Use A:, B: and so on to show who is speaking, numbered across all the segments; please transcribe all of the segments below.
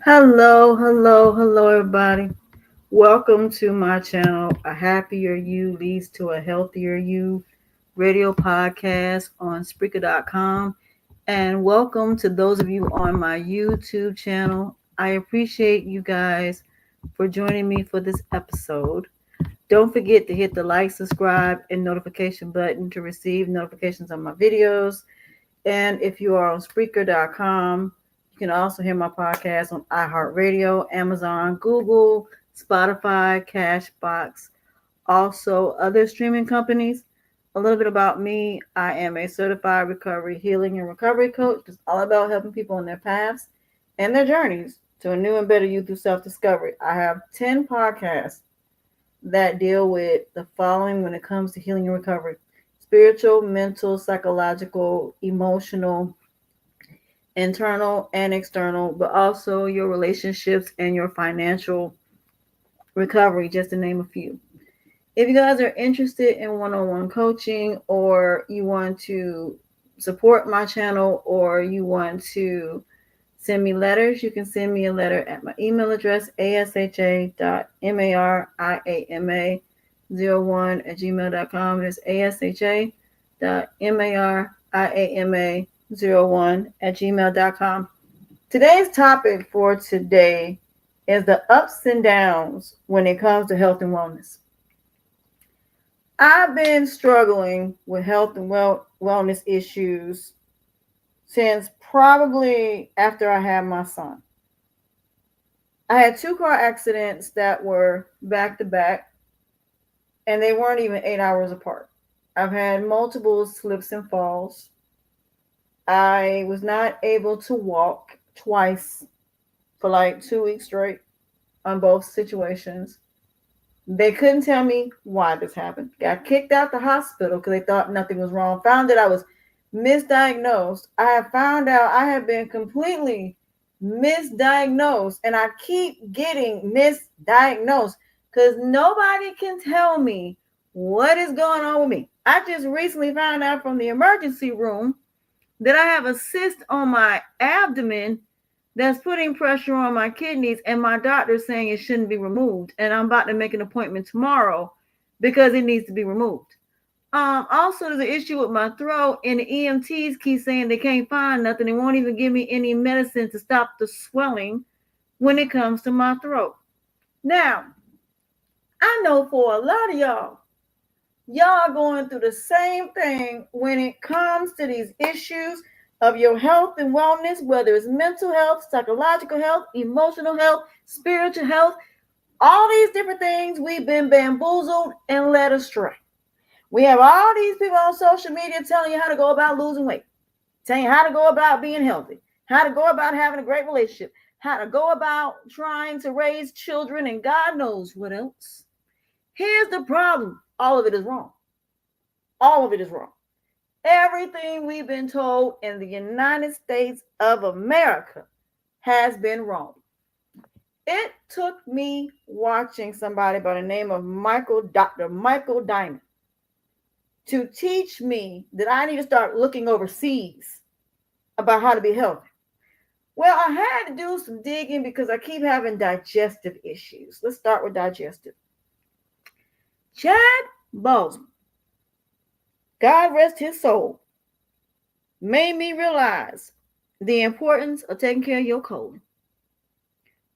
A: Hello, everybody. Welcome to my channel. A happier you leads to a healthier you radio podcast on Spreaker.com. And welcome to those of you on my YouTube channel. I appreciate you guys for joining me for this episode. Don't forget to hit the like, subscribe, and notification button to receive notifications on my videos. And if you are on Spreaker.com, you can also hear my podcast on iHeartRadio, Amazon, Google, Spotify, Cashbox, also other streaming companies. A little bit about me. I am a certified recovery, healing, and recovery coach. It's all about helping people on their paths and their journeys to a new and better you through self discovery. I have 10 podcasts that deal with the following when it comes to healing and recovery: spiritual, mental, psychological, emotional, internal and external, but also your relationships and your financial recovery, just to name a few. If you guys are interested in one on one coaching, or you want to support my channel, or you want to send me letters, you can send me a letter at my email address, asha.mariama01@gmail.com. It's asha.mariama01@gmail.com. Today's topic for today is the ups and downs when it comes to health and wellness. I've been struggling with health and wellness issues since probably after I had my son. I had two car accidents that were back to back, and they weren't even 8 hours apart. I've had multiple slips and falls. I was not able to walk twice for like 2 weeks straight on both situations. They couldn't tell me why this happened. Got kicked out the hospital because they thought nothing was wrong. Found that I was misdiagnosed. I have found out I have been completely misdiagnosed, and I keep getting misdiagnosed because nobody can tell me what is going on with me. I just recently found out from the emergency room that I have a cyst on my abdomen that's putting pressure on my kidneys, and my doctor's saying it shouldn't be removed. And I'm about to make an appointment tomorrow because it needs to be removed. Also, there's an issue with my throat, and the EMTs keep saying they can't find nothing. They won't even give me any medicine to stop the swelling when it comes to my throat. Now, I know for a lot of y'all are going through the same thing when it comes to these issues of your health and wellness, whether it's mental health, psychological health, emotional health, spiritual health, all these different things. We've been bamboozled and led astray. We have all these people on social media telling you how to go about losing weight, telling you how to go about being healthy, how to go about having a great relationship, how to go about trying to raise children, and God knows what else. Here's the problem: all of it is wrong. All of it is wrong. Everything we've been told in the United States of America has been wrong. It took me watching somebody by the name of Dr. Michael Diamond, to teach me that I need to start looking overseas about how to be healthy. Well, I had to do some digging because I keep having digestive issues. Let's start with digestive. Chad Boseman, God rest his soul, made me realize the importance of taking care of your colon.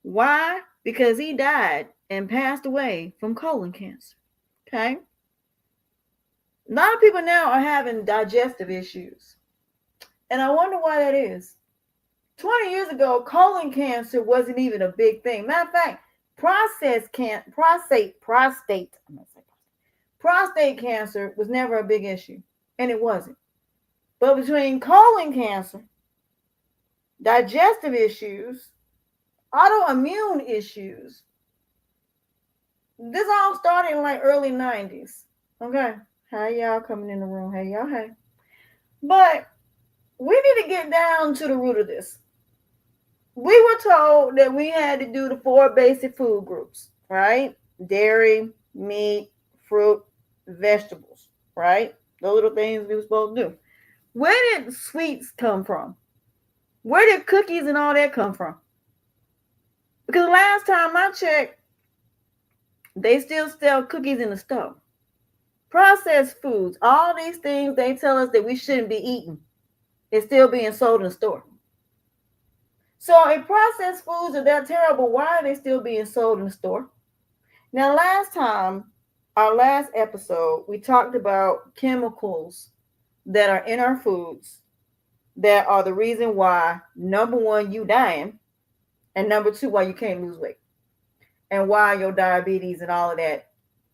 A: Why? Because he died and passed away from colon cancer. Okay? A lot of people now are having digestive issues, and I wonder why that is. 20 years ago, colon cancer wasn't even a big thing. Matter of fact, prostate cancer was never a big issue, and it wasn't. But between colon cancer, digestive issues, autoimmune issues, this all started in like early 90s. Okay? Hey, y'all coming in the room. Hey, y'all, hey. But we need to get down to the root of this. We were told that we had to do the 4 basic food groups, right? Dairy, meat, fruit, vegetables, right? Those are the things we were supposed to do. Where did sweets come from? Where did cookies and all that come from? Because last time I checked, they still sell cookies in the store. Processed foods, all these things they tell us that we shouldn't be eating, is still being sold in the store. So if processed foods are that terrible, why are they still being sold in the store? Now, last time, our last episode, we talked about chemicals that are in our foods that are the reason why, number one, you dying, and number two, why you can't lose weight, and why your diabetes and all of that,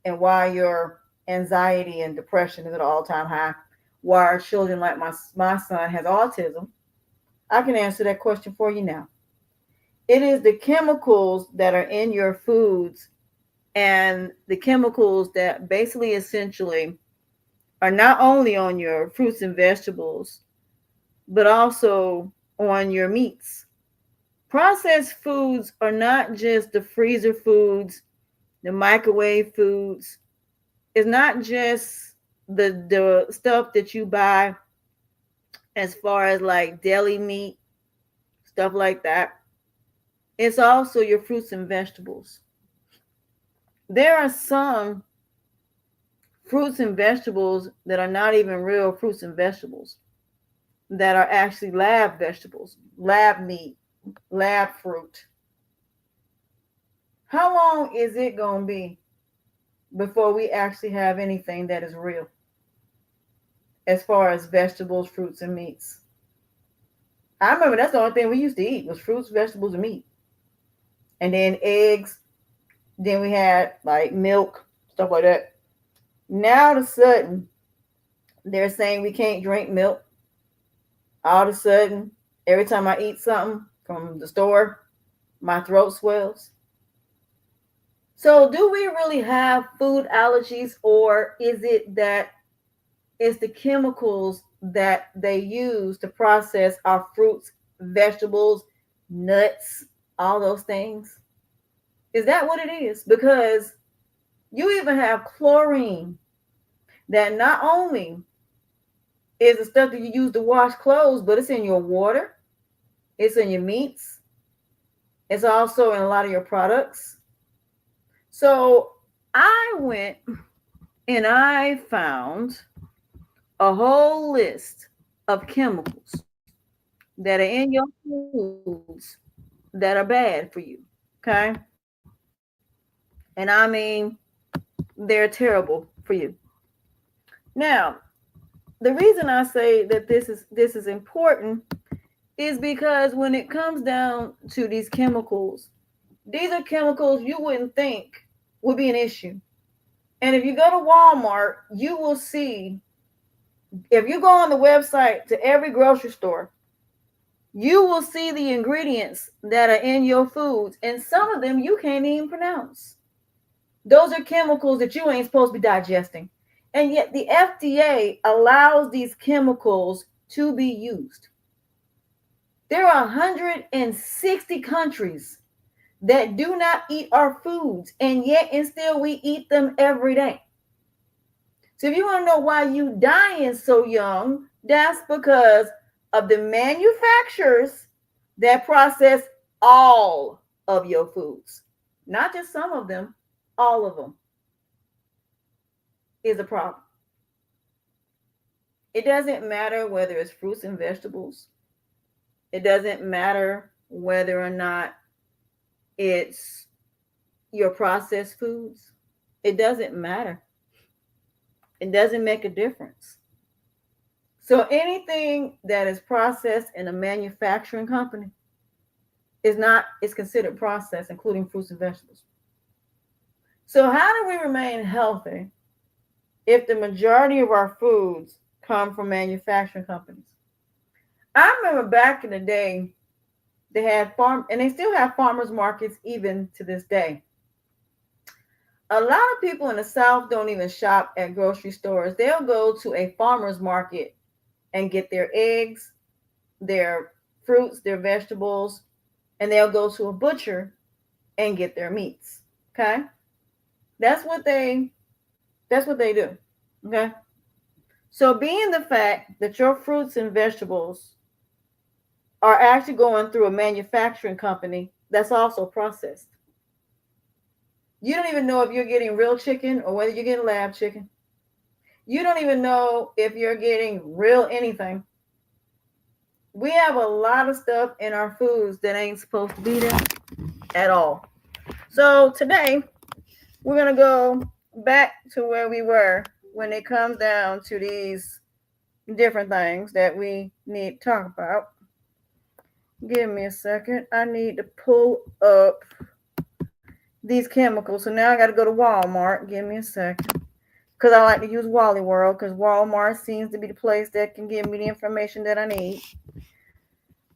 A: and why your anxiety and depression is at an all-time high, why our children like my son has autism. I can answer that question for you now. It is the chemicals that are in your foods and the chemicals that basically essentially are not only on your fruits and vegetables, but also on your meats. Processed foods are not just the freezer foods, the microwave foods. It's not just the stuff that you buy as far as like deli meat, stuff like that. It's also your fruits and vegetables. There are some fruits and vegetables that are not even real fruits and vegetables, that are actually lab vegetables, lab meat, lab fruit. How long is it going to be before we actually have anything that is real as far as vegetables, fruits, and meats? I remember that's the only thing we used to eat was fruits, vegetables, and meat. And then eggs. Then we had like milk, stuff like that. Now all of a sudden, they're saying we can't drink milk. All of a sudden, every time I eat something from the store, my throat swells. So, do we really have food allergies, or is it that it's the chemicals that they use to process our fruits, vegetables, nuts, all those things? Is that what it is? Because you even have chlorine that not only is the stuff that you use to wash clothes, but it's in your water, it's in your meats, it's also in a lot of your products. So I went and I found a whole list of chemicals that are in your foods that are bad for you. Okay. And I mean, they're terrible for you. Now, the reason I say that this is important is because when it comes down to these chemicals, these are chemicals you wouldn't think would be an issue. And if you go to Walmart, you will see, if you go on the website to every grocery store, you will see the ingredients that are in your foods, and some of them you can't even pronounce. Those are chemicals that you ain't supposed to be digesting. And yet the FDA allows these chemicals to be used. There are 160 countries that do not eat our foods, and yet and still we eat them every day. So if you want to know why you dying so young, that's because of the manufacturers that process all of your foods. Not just some of them, all of them is a problem. It doesn't matter whether it's fruits and vegetables. It doesn't matter whether or not it's your processed foods. It doesn't matter. It doesn't make a difference. So anything that is processed in a manufacturing company is considered processed, including fruits and vegetables. So how do we remain healthy if the majority of our foods come from manufacturing companies? I remember back in the day, they had and they still have farmers markets even to this day. A lot of people in the South don't even shop at grocery stores. They'll go to a farmer's market and get their eggs, their fruits, their vegetables, and they'll go to a butcher and get their meats. Okay? That's what they do. Okay? So being the fact that your fruits and vegetables are actually going through a manufacturing company that's also processed. You don't even know if you're getting real chicken or whether you're getting lab chicken. You don't even know if you're getting real anything. We have a lot of stuff in our foods that ain't supposed to be there at all. So today we're going to go back to where we were when it comes down to these different things that we need to talk about. Give me a second. I need to pull up these chemicals. So now I got to go to Walmart. Give me a second. Because I like to use Wally World because Walmart seems to be the place that can give me the information that I need.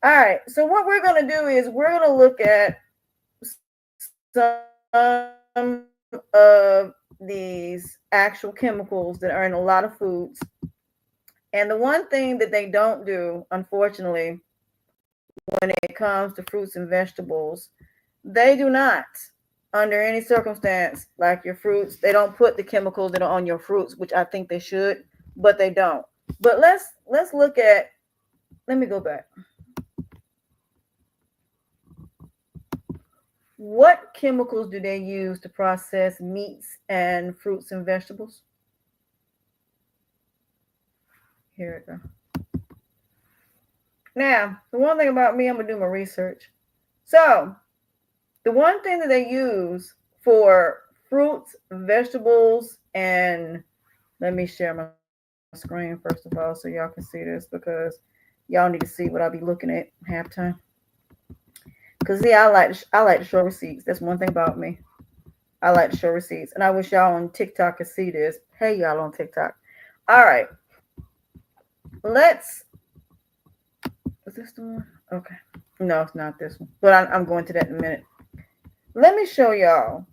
A: All right. So what we're going to do is we're going to look at some of these actual chemicals that are in a lot of foods. And the one thing that they don't do, unfortunately, when it comes to fruits and vegetables, they do not, under any circumstance, like your fruits, they don't put the chemicals that are on your fruits, which I think they should, but they don't. But let's look at, let me go back. What chemicals do they use to process meats and fruits and vegetables? Here we go. Now, the one thing about me, I'm going to do my research. So, the one thing that they use for fruits, vegetables, and let me share my screen first of all so y'all can see this because y'all need to see what I'll be looking at halftime. Because see, I like to show receipts. That's one thing about me. I like to show receipts. And I wish y'all on TikTok could see this. Hey, y'all on TikTok. All right. Is this the one? Okay. No, it's not this one. But I'm going to that in a minute. Let me show y'all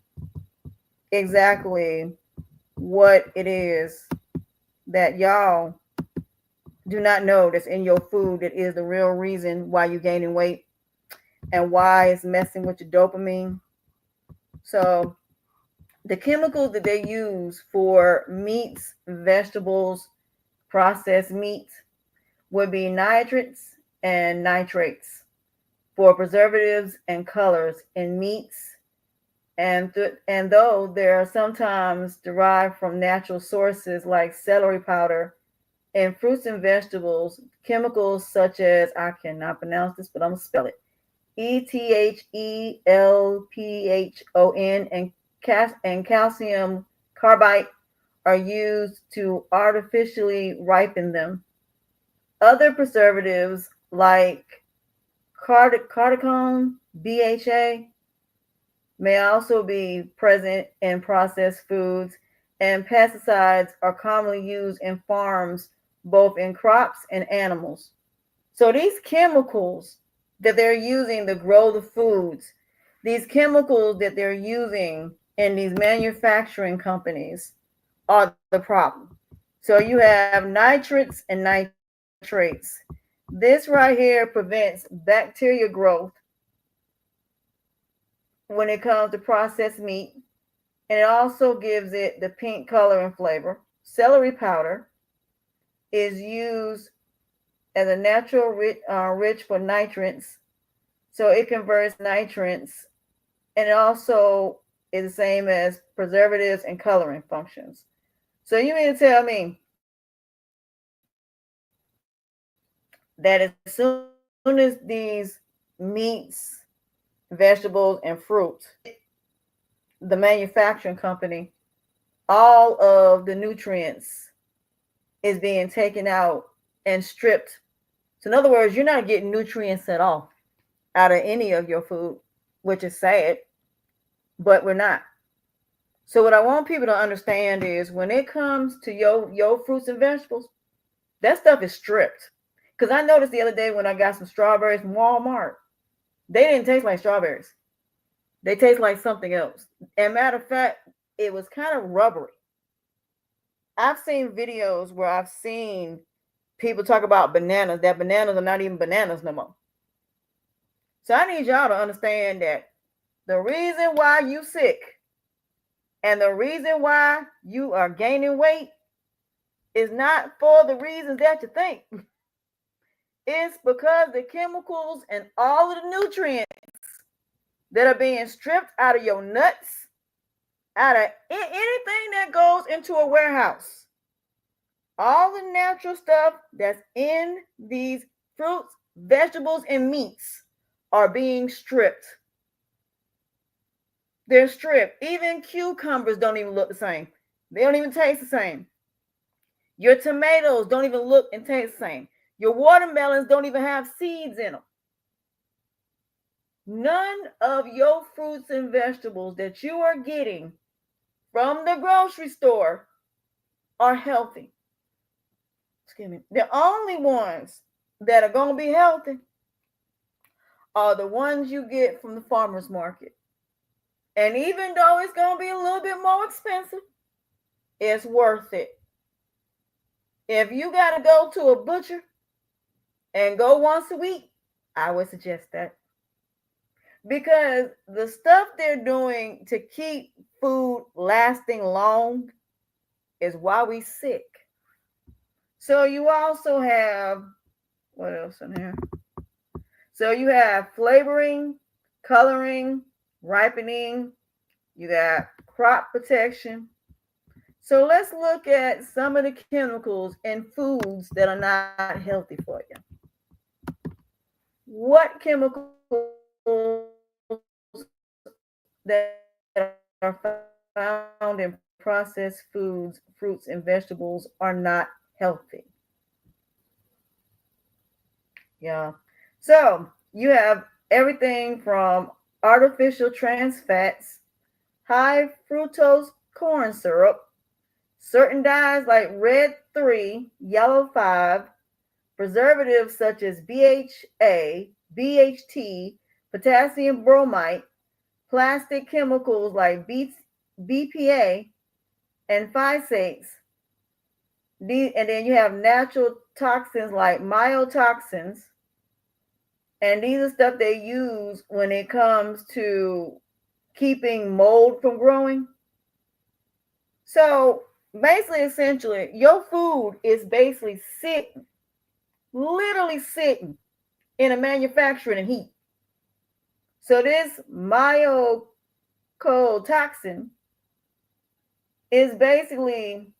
A: exactly what it is that y'all do not know that's in your food that is the real reason why you're gaining weight and why it's messing with your dopamine. So the chemicals that they use for meats, vegetables, processed meats would be nitrates and nitrates for preservatives and colors in meats. And though they are sometimes derived from natural sources like celery powder, in fruits and vegetables, chemicals such as, I cannot pronounce this, but I'm going to spell it, ethelphon and calcium carbide are used to artificially ripen them. Other preservatives like catechol, BHA, may also be present in processed foods, and pesticides are commonly used in farms, both in crops and animals. So these chemicals that they're using to grow the foods, these chemicals that they're using in these manufacturing companies are the problem. So you have nitrates and nitrates. This right here prevents bacteria growth when it comes to processed meat, and it also gives it the pink color and flavor. Celery powder is used as a natural rich for nitrates, so it converts nitrates, and it also is the same as preservatives and coloring functions. So you mean to tell me that as soon as these meats, vegetables, and fruits, the manufacturing company, all of the nutrients is being taken out and stripped. So in other words, you're not getting nutrients at all out of any of your food, which is sad, but we're not. So what I want people to understand is when it comes to your fruits and vegetables, that stuff is stripped. Because I noticed the other day when I got some strawberries from Walmart, they didn't taste like strawberries. They taste like something else. And matter of fact, it was kind of rubbery. I've seen videos where I've seen people talk about bananas, that bananas are not even bananas no more. So I need y'all to understand that the reason why you sick and the reason why you are gaining weight is not for the reasons that you think. It's because the chemicals and all of the nutrients that are being stripped out of your nuts, out of anything that goes into a warehouse, all the natural stuff that's in these fruits, vegetables, and meats are being stripped. They're stripped. Even cucumbers don't even look the same. They don't even taste the same. Your tomatoes don't even look and taste the same. Your watermelons don't even have seeds in them. None of your fruits and vegetables that you are getting from the grocery store are healthy. Excuse me. The only ones that are going to be healthy are the ones you get from the farmer's market. And even though it's going to be a little bit more expensive, it's worth it. If you got to go to a butcher and go once a week, I would suggest that. Because the stuff they're doing to keep food lasting long is why we sick. So you also have, what else in here? So you have flavoring, coloring, ripening, you got crop protection. So let's look at some of the chemicals in foods that are not healthy for you. What chemicals that are found in processed foods, fruits, and vegetables are not healthy? Yeah. So you have everything from artificial trans fats, high fructose corn syrup, certain dyes like red 3, yellow 5, preservatives such as BHA, BHT, potassium bromide, plastic chemicals like BPA and physates. And then you have natural toxins like mycotoxins. And these are stuff they use when it comes to keeping mold from growing. So basically, essentially, your food is basically sitting, literally sitting in a manufacturing heat. So this mycotoxin is basically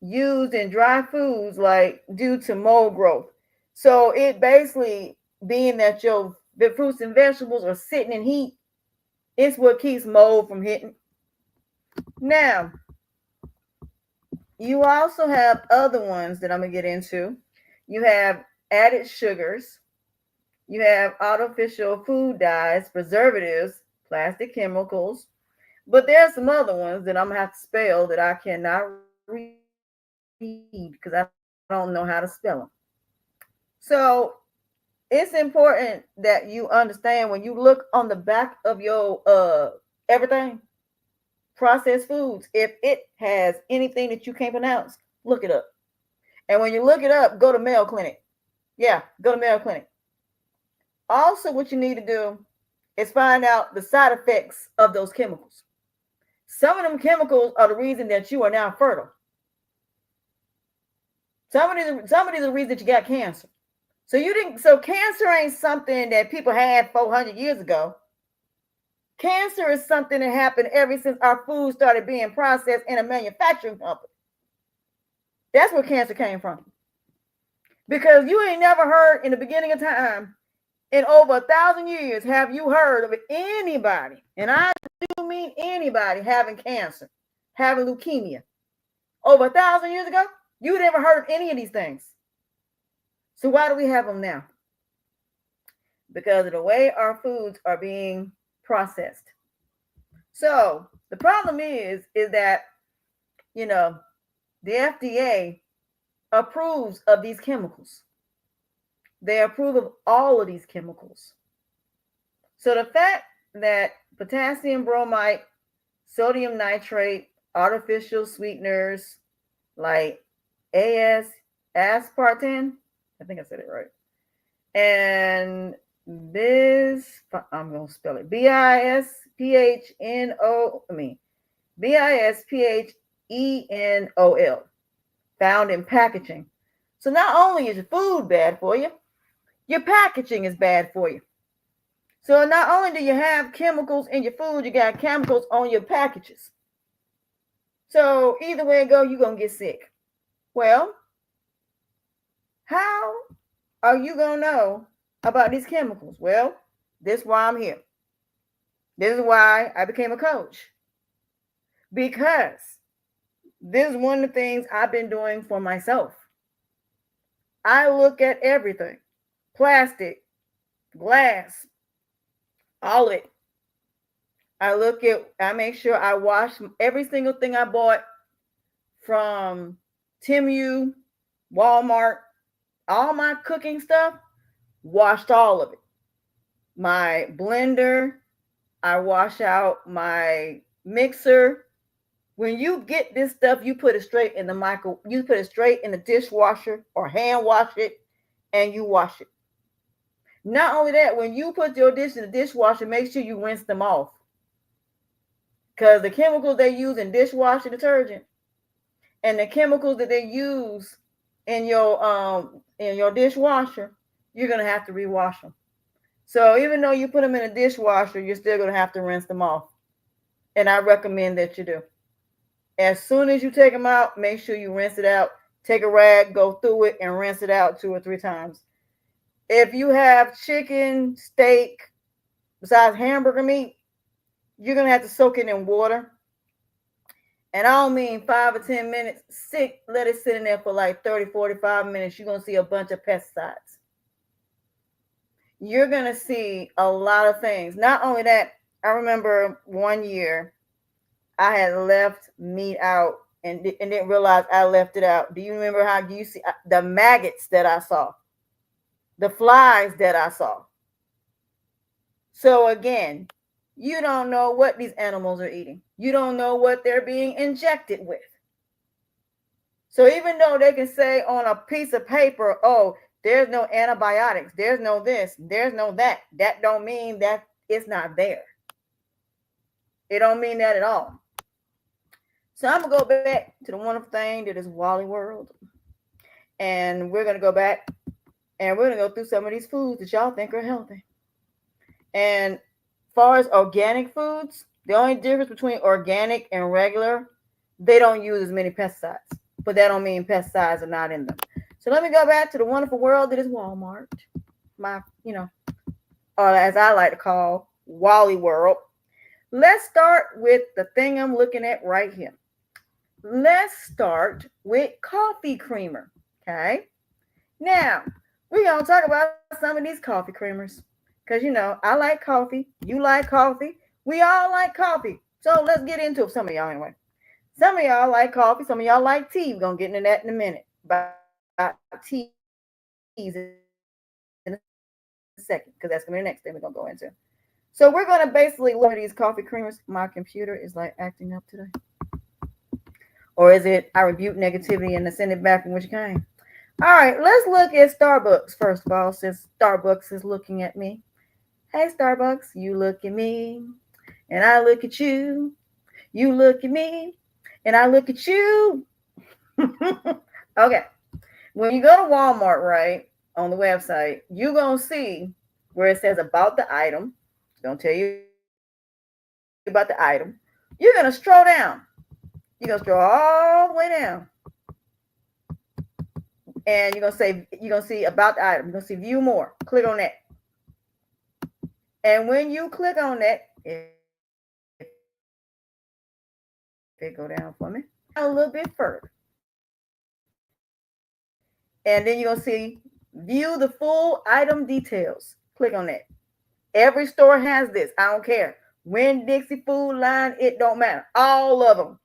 A: used in dry foods like due to mold growth. So it basically, being that your the fruits and vegetables are sitting in heat, it's what keeps mold from hitting. Now, you also have other ones that I'm going to get into. You have added sugars. You have artificial food dyes, preservatives, plastic chemicals. But there are some other ones that I'm going to have to spell that I cannot read because I don't know how to spell them. So it's important that you understand when you look on the back of your everything, processed foods, if it has anything that you can't pronounce, look it up. And when you look it up, go to Mayo Clinic. Yeah, go to Mayo Clinic. Also, what you need to do is find out the side effects of those chemicals. Some of them chemicals are the reason that you are now fertile. Some of these are the reason that you got cancer. So cancer ain't something that people had 400 years ago. Cancer is something that happened ever since our food started being processed in a manufacturing company. That's where cancer came from. Because you ain't never heard in the beginning of time, in over 1,000 years, have you heard of anybody, and I do mean anybody, having cancer, having leukemia. Over 1,000 years ago, you never heard of any of these things. So why do we have them now? Because of the way our foods are being processed. So the problem is that, the FDA approves of these chemicals. They approve of all of these chemicals. So the fact that potassium bromide, sodium nitrate, artificial sweeteners like aspartame, I think I said it right, and this, I'm going to spell it, bisphenol, found in packaging. So not only is your food bad for you, Your packaging is bad for you. So not only do you have chemicals in your food, you got chemicals on your packages. So either way it go, you're going to get sick. Well, how are you going to know about these chemicals? Well, this is why I'm here. This is why I became a coach. Because this is one of the things I've been doing for myself. I look at everything. Plastic, glass, all of it. I make sure I wash every single thing I bought from Temu, Walmart, all my cooking stuff, washed all of it. My blender, I wash out my mixer. When you get this stuff, you put it straight in the dishwasher or hand wash it and you wash it. Not only that, when you put your dish in the dishwasher, make sure you rinse them off. Because the chemicals they use in dishwasher detergent and the chemicals that they use in your dishwasher, you're gonna have to rewash them. So even though you put them in a dishwasher, you're still gonna have to rinse them off. And I recommend that you do. As soon as you take them out, make sure you rinse it out. Take a rag, go through it, and rinse it out 2 or 3 times. If you have chicken, steak, besides hamburger meat, you're going to have to soak it in water. And I don't mean 5 or 10 minutes. Let it sit in there for like 30, 45 minutes. You're going to see a bunch of pesticides. You're going to see a lot of things. Not only that, I remember one year I had left meat out and didn't realize I left it out. Do you remember how you see the maggots that I saw? The flies that I saw. So again, you don't know what these animals are eating. You don't know what they're being injected with. So even though they can say on a piece of paper, oh, there's no antibiotics, there's no this, there's no that, that don't mean that it's not there. It don't mean that at all. So I'm going to go back to the wonderful thing that is Wally World. And we're going to go back and we're going to go through some of these foods that y'all think are healthy. And as far as organic foods, the only difference between organic and regular, they don't use as many pesticides. But that don't mean pesticides are not in them. So let me go back to the wonderful world that is Walmart. My, or as I like to call Wally World. Let's start with the thing I'm looking at right here. Let's start with coffee creamer. Okay. Now, we're going to talk about some of these coffee creamers. Because, I like coffee. You like coffee. We all like coffee. So let's get into it. Some of y'all anyway. Some of y'all like coffee. Some of y'all like tea. We're going to get into that in a minute. About teas in a second. Because that's going to be the next thing we're going to go into. So we're going to basically look at these coffee creamers. My computer is like acting up today. Or is it I rebuke negativity and send it back from which came? All right, let's look at Starbucks first of all, since Starbucks is looking at me. Hey, Starbucks, you look at me, and I look at you. You look at me, and I look at you. Okay, when you go to Walmart, right, on the website, you're going to see where it says about the item. It's going to tell you about the item. You're going to scroll down. You're going to scroll all the way down. And you're going to see about the item. You're going to see view more. Click on that. And when you click on that, it go down for me a little bit further. And then you're going to see view the full item details. Click on that. Every store has this. I don't care. Winn-Dixie Food Line, it don't matter. All of them.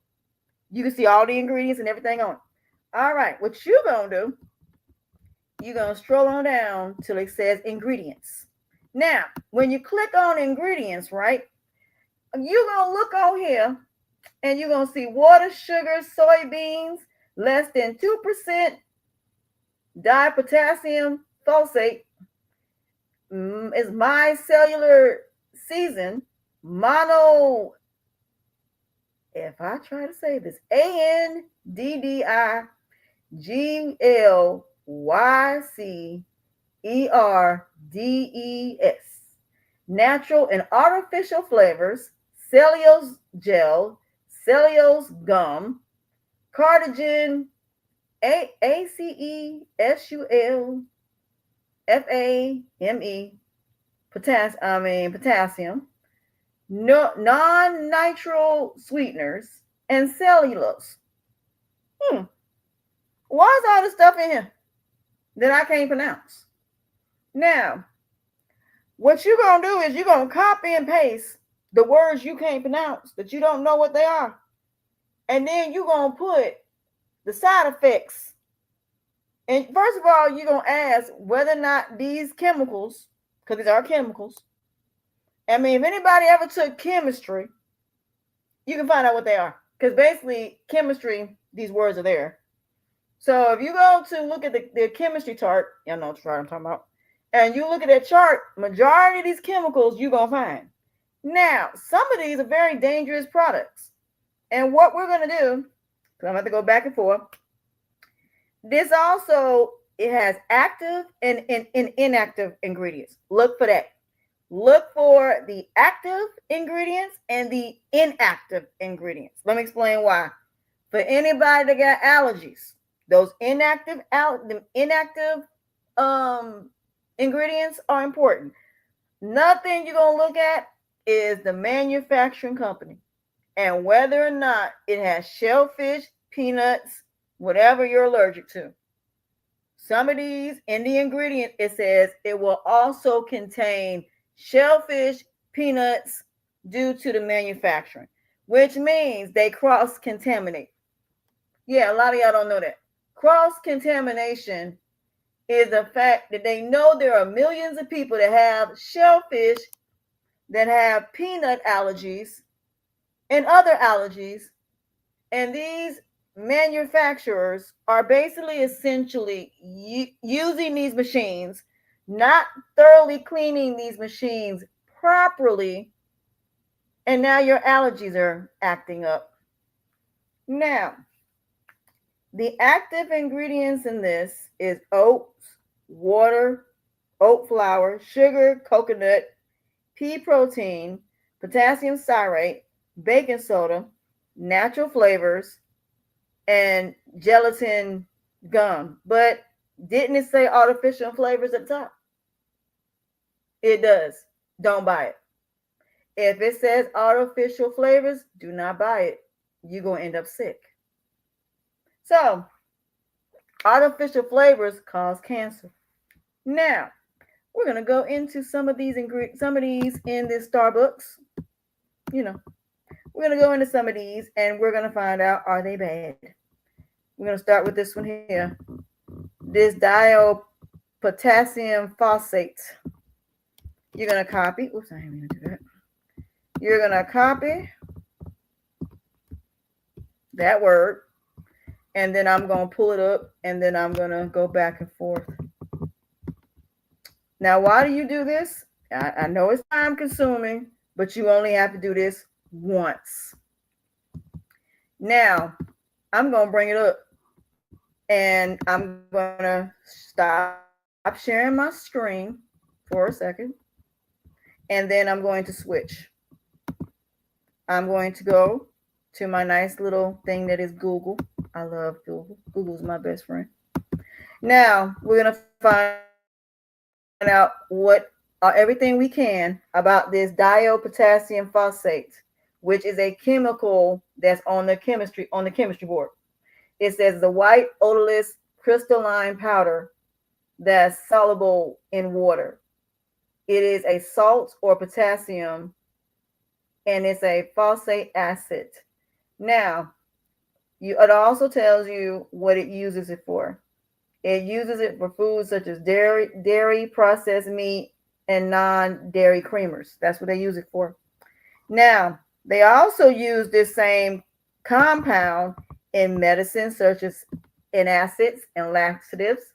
A: You can see all the ingredients and everything on it. All right. What you're going to do, you're going to scroll on down till it says ingredients. Now, when you click on ingredients, right, you're going to look on here and you're going to see water, sugar, soybeans, less than 2% dipotassium phosphate, is micellar season, mono, if I try to say this, ANDDIGLYCERIN, natural and artificial flavors, cellulose gel, cellulose gum, cardigan, ACESULFAME, potassium, no, non-nitrile sweeteners, and cellulose. Why is all this stuff in here that I can't pronounce? Now, what you're going to do is you're going to copy and paste the words you can't pronounce, that you don't know what they are. And then you're going to put the side effects. And first of all, you're going to ask whether or not these chemicals, because these are chemicals. I mean, if anybody ever took chemistry, you can find out what they are. Because basically, chemistry, these words are there. So if you go to look at the chemistry chart, y'all know what I'm talking about, and you look at that chart, majority of these chemicals you're going to find. Now, some of these are very dangerous products. And what we're going to do, because I'm going to go back and forth, this also, it has active and inactive ingredients. Look for that. Look for the active ingredients and the inactive ingredients. Let me explain why. For anybody that got allergies, those inactive ingredients are important. Nothing you're going to look at is the manufacturing company and whether or not it has shellfish, peanuts, whatever you're allergic to. Some of these, in the ingredient, it says it will also contain shellfish, peanuts due to the manufacturing, which means they cross-contaminate. Yeah, a lot of y'all don't know that. Cross-contamination is the fact that they know there are millions of people that have shellfish, that have peanut allergies and other allergies, and these manufacturers are basically essentially using these machines, not thoroughly cleaning these machines properly, and now your allergies are acting up. Now, the active ingredients in this is oats, water, oat flour, sugar, coconut, pea protein, potassium citrate, baking soda, natural flavors, and gelatin gum. But didn't it say artificial flavors at the top? It does. Don't buy it. If it says artificial flavors, do not buy it. You're going to end up sick. So, artificial flavors cause cancer. Now, we're going to go into some of these in this Starbucks. You know, we're going to go into some of these and we're going to find out, are they bad? We're going to start with this one here. This potassium phosphate. You're going to copy. Oops, I didn't mean to do that. You're going to copy that word. And then I'm going to pull it up. And then I'm going to go back and forth. Now, why do you do this? I know it's time consuming, but you only have to do this once. Now, I'm going to bring it up. And I'm going to stop sharing my screen for a second. And then I'm going to switch. I'm going to go to my nice little thing that is Google. I love Google. Google's my best friend. Now, we're going to find out everything we can about this potassium phosphate, which is a chemical that's on the chemistry board. It says the white odorless crystalline powder that's soluble in water. It is a salt or potassium, and it's a phosphate acid. Now, it also tells you what it uses it for. It uses it for foods such as dairy, processed meat, and non-dairy creamers. That's what they use it for. Now, they also use this same compound in medicines such as in acids and laxatives.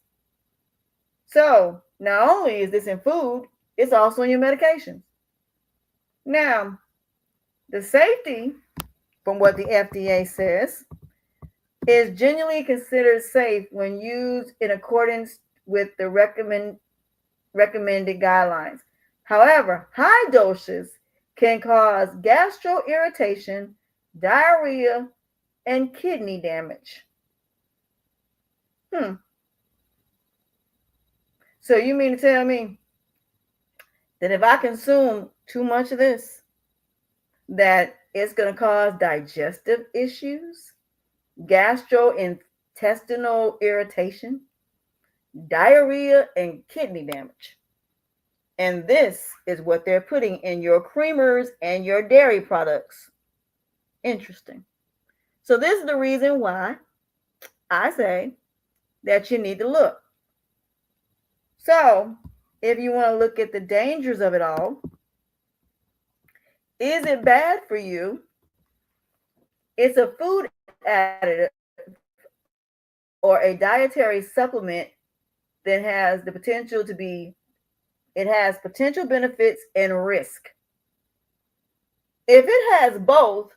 A: So, not only is this in food, it's also in your medications. Now, the safety, from what the FDA says, is genuinely considered safe when used in accordance with the recommended guidelines. However, high doses can cause gastroirritation, diarrhea, and kidney damage. Hmm. So you mean to tell me that if I consume too much of this, that it's going to cause digestive issues, gastrointestinal irritation, diarrhea, and kidney damage? And this is what they're putting in your creamers and your dairy products. Interesting. So this is the reason why I say that you need to look. So if you want to look at the dangers of it all, is it bad for you? It's a food additive or a dietary supplement that has the potential to be, it has potential benefits and risk. If it has both,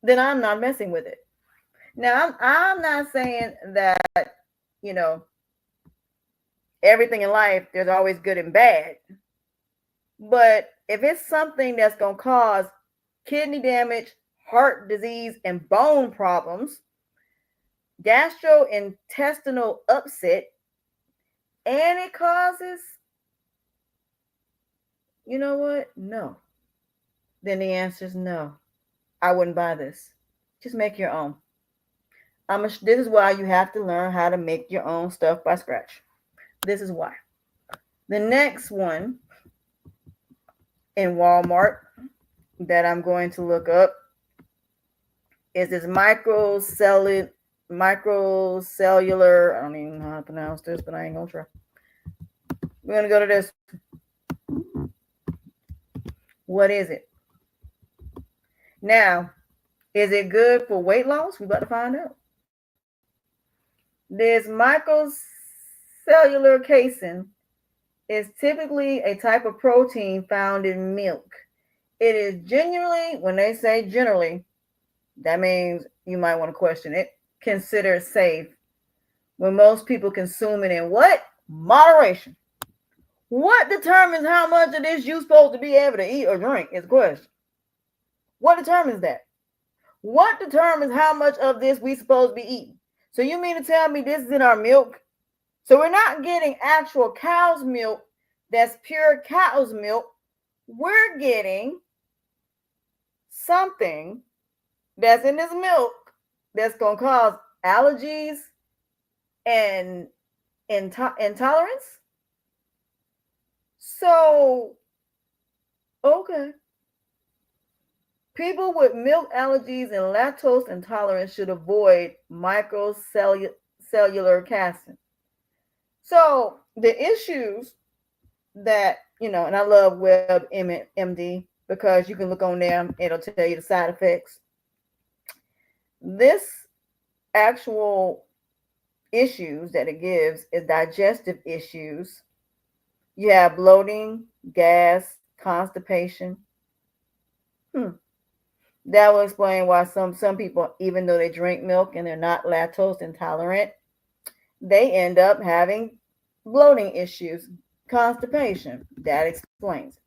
A: then I'm not messing with it. Now, I'm not saying that, you know, everything in life, there's always good and bad. But if it's something that's going to cause kidney damage, heart disease, and bone problems, gastrointestinal upset, and it causes, you know what? No. Then the answer is no. I wouldn't buy this. Just make your own. This is why you have to learn how to make your own stuff by scratch. This is why. The next one in Walmart that I'm going to look up is this microcellular, I don't even know how to pronounce this, but I ain't gonna try. We're gonna go to this. What is it? Now, is it good for weight loss? We're about to find out. This microcellular casein is typically a type of protein found in milk. It is generally, when they say generally, that means you might want to question it, considered safe when most people consume it in what? Moderation. What determines how much of this you're supposed to be able to eat or drink is the question. What determines that? What determines how much of this we supposed to be eating? So you mean to tell me this is in our milk? So we're not getting actual cow's milk that's pure cow's milk. We're getting something that's in this milk that's going to cause allergies and intolerance. So, okay. People with milk allergies and lactose intolerance should avoid microcellular casein. So the issues that, and I love WebMD because you can look on them, it'll tell you the side effects. This actual issues that it gives is digestive issues. You have bloating, gas, constipation. That will explain why some people, even though they drink milk and they're not lactose intolerant, they end up having bloating issues, constipation. That explains it.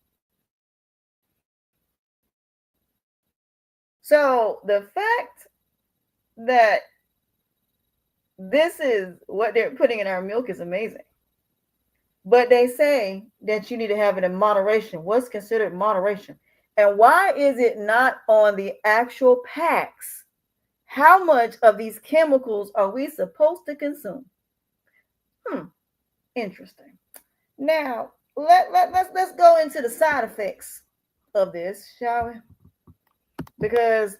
A: So the fact that this is what they're putting in our milk is amazing. But they say that you need to have it in moderation. What's considered moderation? And why is it not on the actual packs? How much of these chemicals are we supposed to consume? Interesting. Now, let's go into the side effects of this, shall we? Because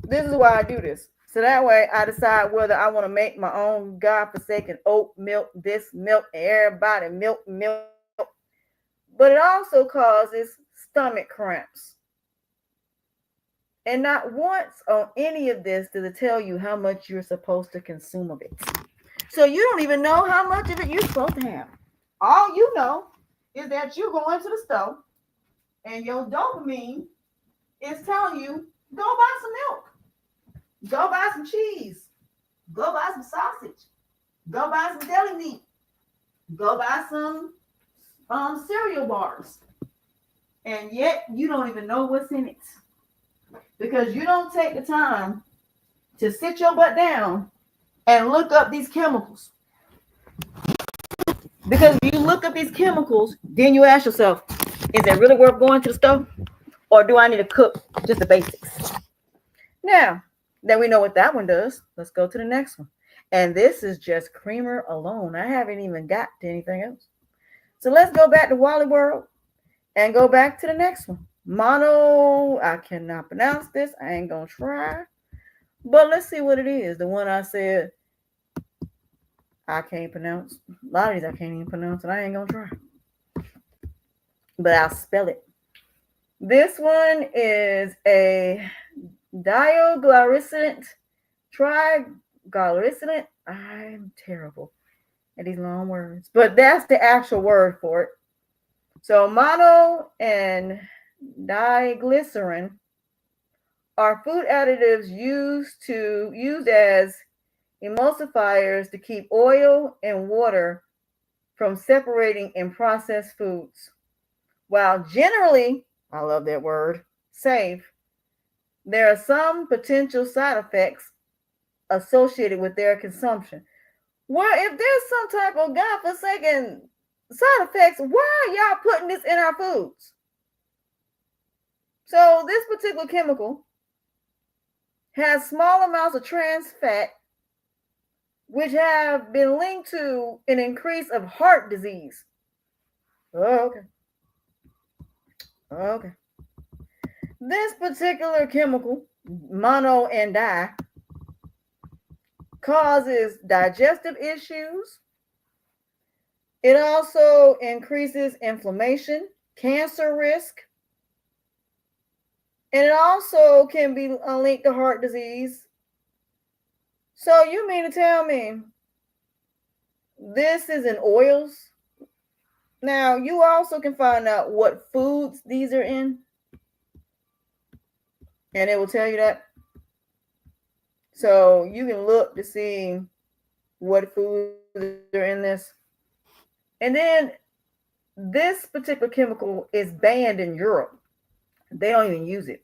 A: this is why I do this. So that way I decide whether I want to make my own godforsaken oat milk, this milk, and everybody milk. But it also causes stomach cramps. And not once on any of this does it tell you how much you're supposed to consume of it. So you don't even know how much of it you're supposed to have. All you know is that you're going to the store and your dopamine is telling you, go buy some milk. Go buy some cheese. Go buy some sausage. Go buy some deli meat. Go buy some cereal bars, and yet you don't even know what's in it because you don't take the time to sit your butt down and look up these chemicals. Because if you look up these chemicals, then you ask yourself, is it really worth going to the store? Or do I need to cook just the basics? Now that we know what that one does, let's go to the next one. And this is just creamer alone. I haven't even got to anything else. So let's go back to Wally World and go back to the next one. Mono, I cannot pronounce this. I ain't going to try. But let's see what it is. The one I said I can't pronounce. A lot of these I can't even pronounce, and I ain't going to try. But I'll spell it. This one is a dioglycerate, triglycerate. I'm terrible at these long words, but that's the actual word for it. So mono and diglycerin are food additives used as emulsifiers to keep oil and water from separating in processed foods. While generally, I love that word, safe, there are some potential side effects associated with their consumption. Well, if there's some type of godforsaken side effects, why are y'all putting this in our foods? So this particular chemical has small amounts of trans fat, which have been linked to an increase of heart disease. Oh, okay. Okay. This particular chemical, mono and di, causes digestive issues. It also increases inflammation, cancer risk, and it also can be linked to heart disease. So you mean to tell me this is in oils? Now, you also can find out what foods these are in, and it will tell you that. So you can look to see what foods are in this. And then this particular chemical is banned in Europe. They don't even use it.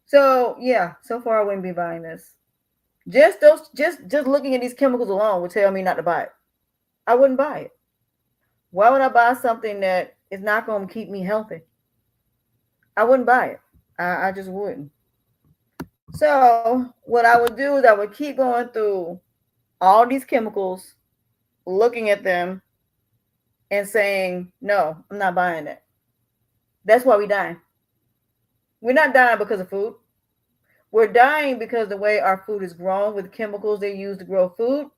A: So yeah, so far I wouldn't be buying this. Just looking at these chemicals alone would tell me not to buy it. I wouldn't buy it. Why would I buy something that is not going to keep me healthy? I wouldn't buy it. I just wouldn't. So what I would do is I would keep going through all these chemicals, looking at them, and saying, no, I'm not buying that. That's why we're dying. We're not dying because of food. We're dying because the way our food is grown with chemicals they use to grow food,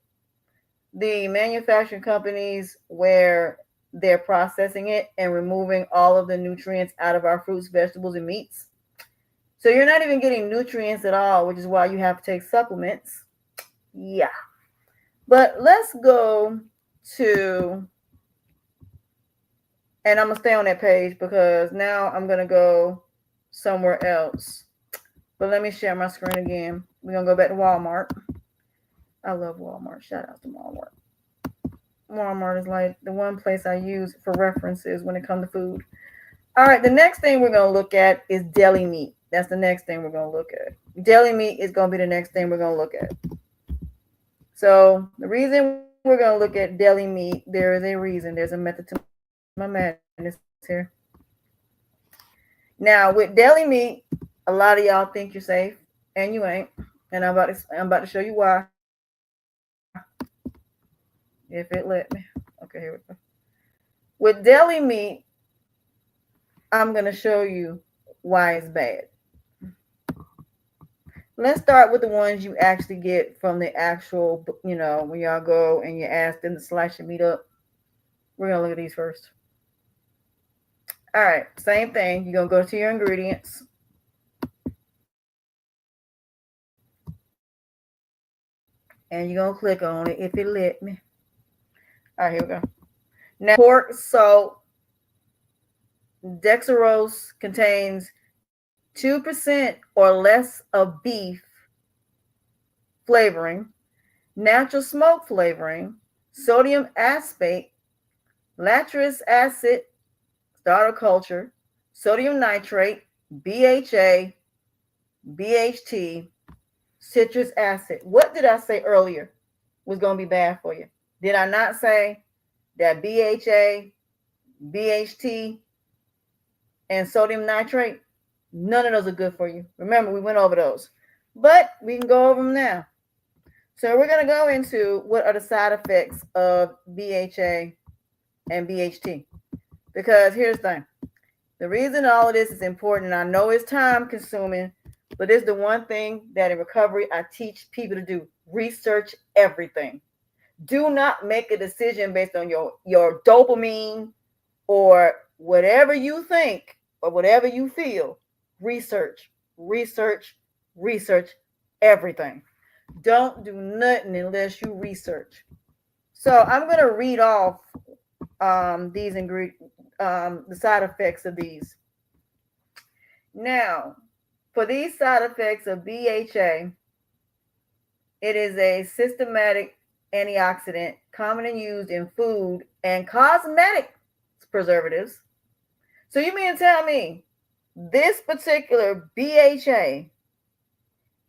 A: the manufacturing companies where they're processing it and removing all of the nutrients out of our fruits, vegetables, and meats. So you're not even getting nutrients at all, which is why you have to take supplements. Yeah. But let's go to, and I'm going to stay on that page because now I'm going to go somewhere else. But let me share my screen again. We're going to go back to Walmart. I love Walmart. Shout out to Walmart. Walmart is like the one place I use for references when it comes to food. All right, the next thing we're going to look at is deli meat. That's the next thing we're going to look at. Deli meat is going to be the next thing we're going to look at. So the reason we're going to look at deli meat, there is a reason. There's a method to my madness here. Now, with deli meat, a lot of y'all think you're safe, and you ain't. And I'm about to show you why. If it let me. Okay, here we go. With deli meat, I'm going to show you why it's bad. Let's start with the ones you actually get from the actual, when y'all go and you ask them to slice your meat up. We're going to look at these first. All right, same thing. You're going to go to your ingredients. And you're going to click on it if it let me. All right, here we go. Now, pork, salt, dextrose contains 2% or less of beef flavoring, natural smoke flavoring, sodium aspartate, Latric acid, starter culture, sodium nitrate, BHA, BHT, citrus acid. What did I say earlier was going to be bad for you? Did I not say that BHA, BHT, and sodium nitrate, none of those are good for you? Remember, we went over those, but we can go over them now. So we're going to go into what are the side effects of BHA and BHT. Because here's the thing. The reason all of this is important, I know it's time consuming, but it's the one thing that in recovery I teach people to do. Research everything. Do not make a decision based on your dopamine or whatever you think or whatever you feel. Research, research, research everything. Don't do nothing unless you research. So I'm going to read off these ingredients, the side effects of these. Now, for these side effects of BHA, it is a systematic antioxidant commonly used in food and cosmetic preservatives. So you mean to tell me this particular BHA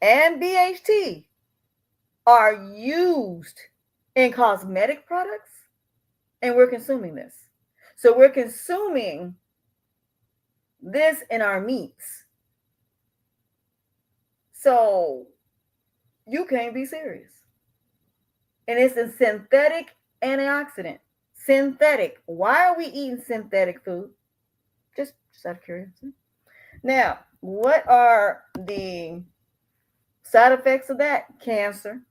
A: and BHT are used in cosmetic products, and we're consuming this? So we're consuming this in our meats. So you can't be serious. And it's a synthetic antioxidant. Synthetic. Why are we eating synthetic food? Just out of curiosity. Now, what are the side effects of that? Cancer,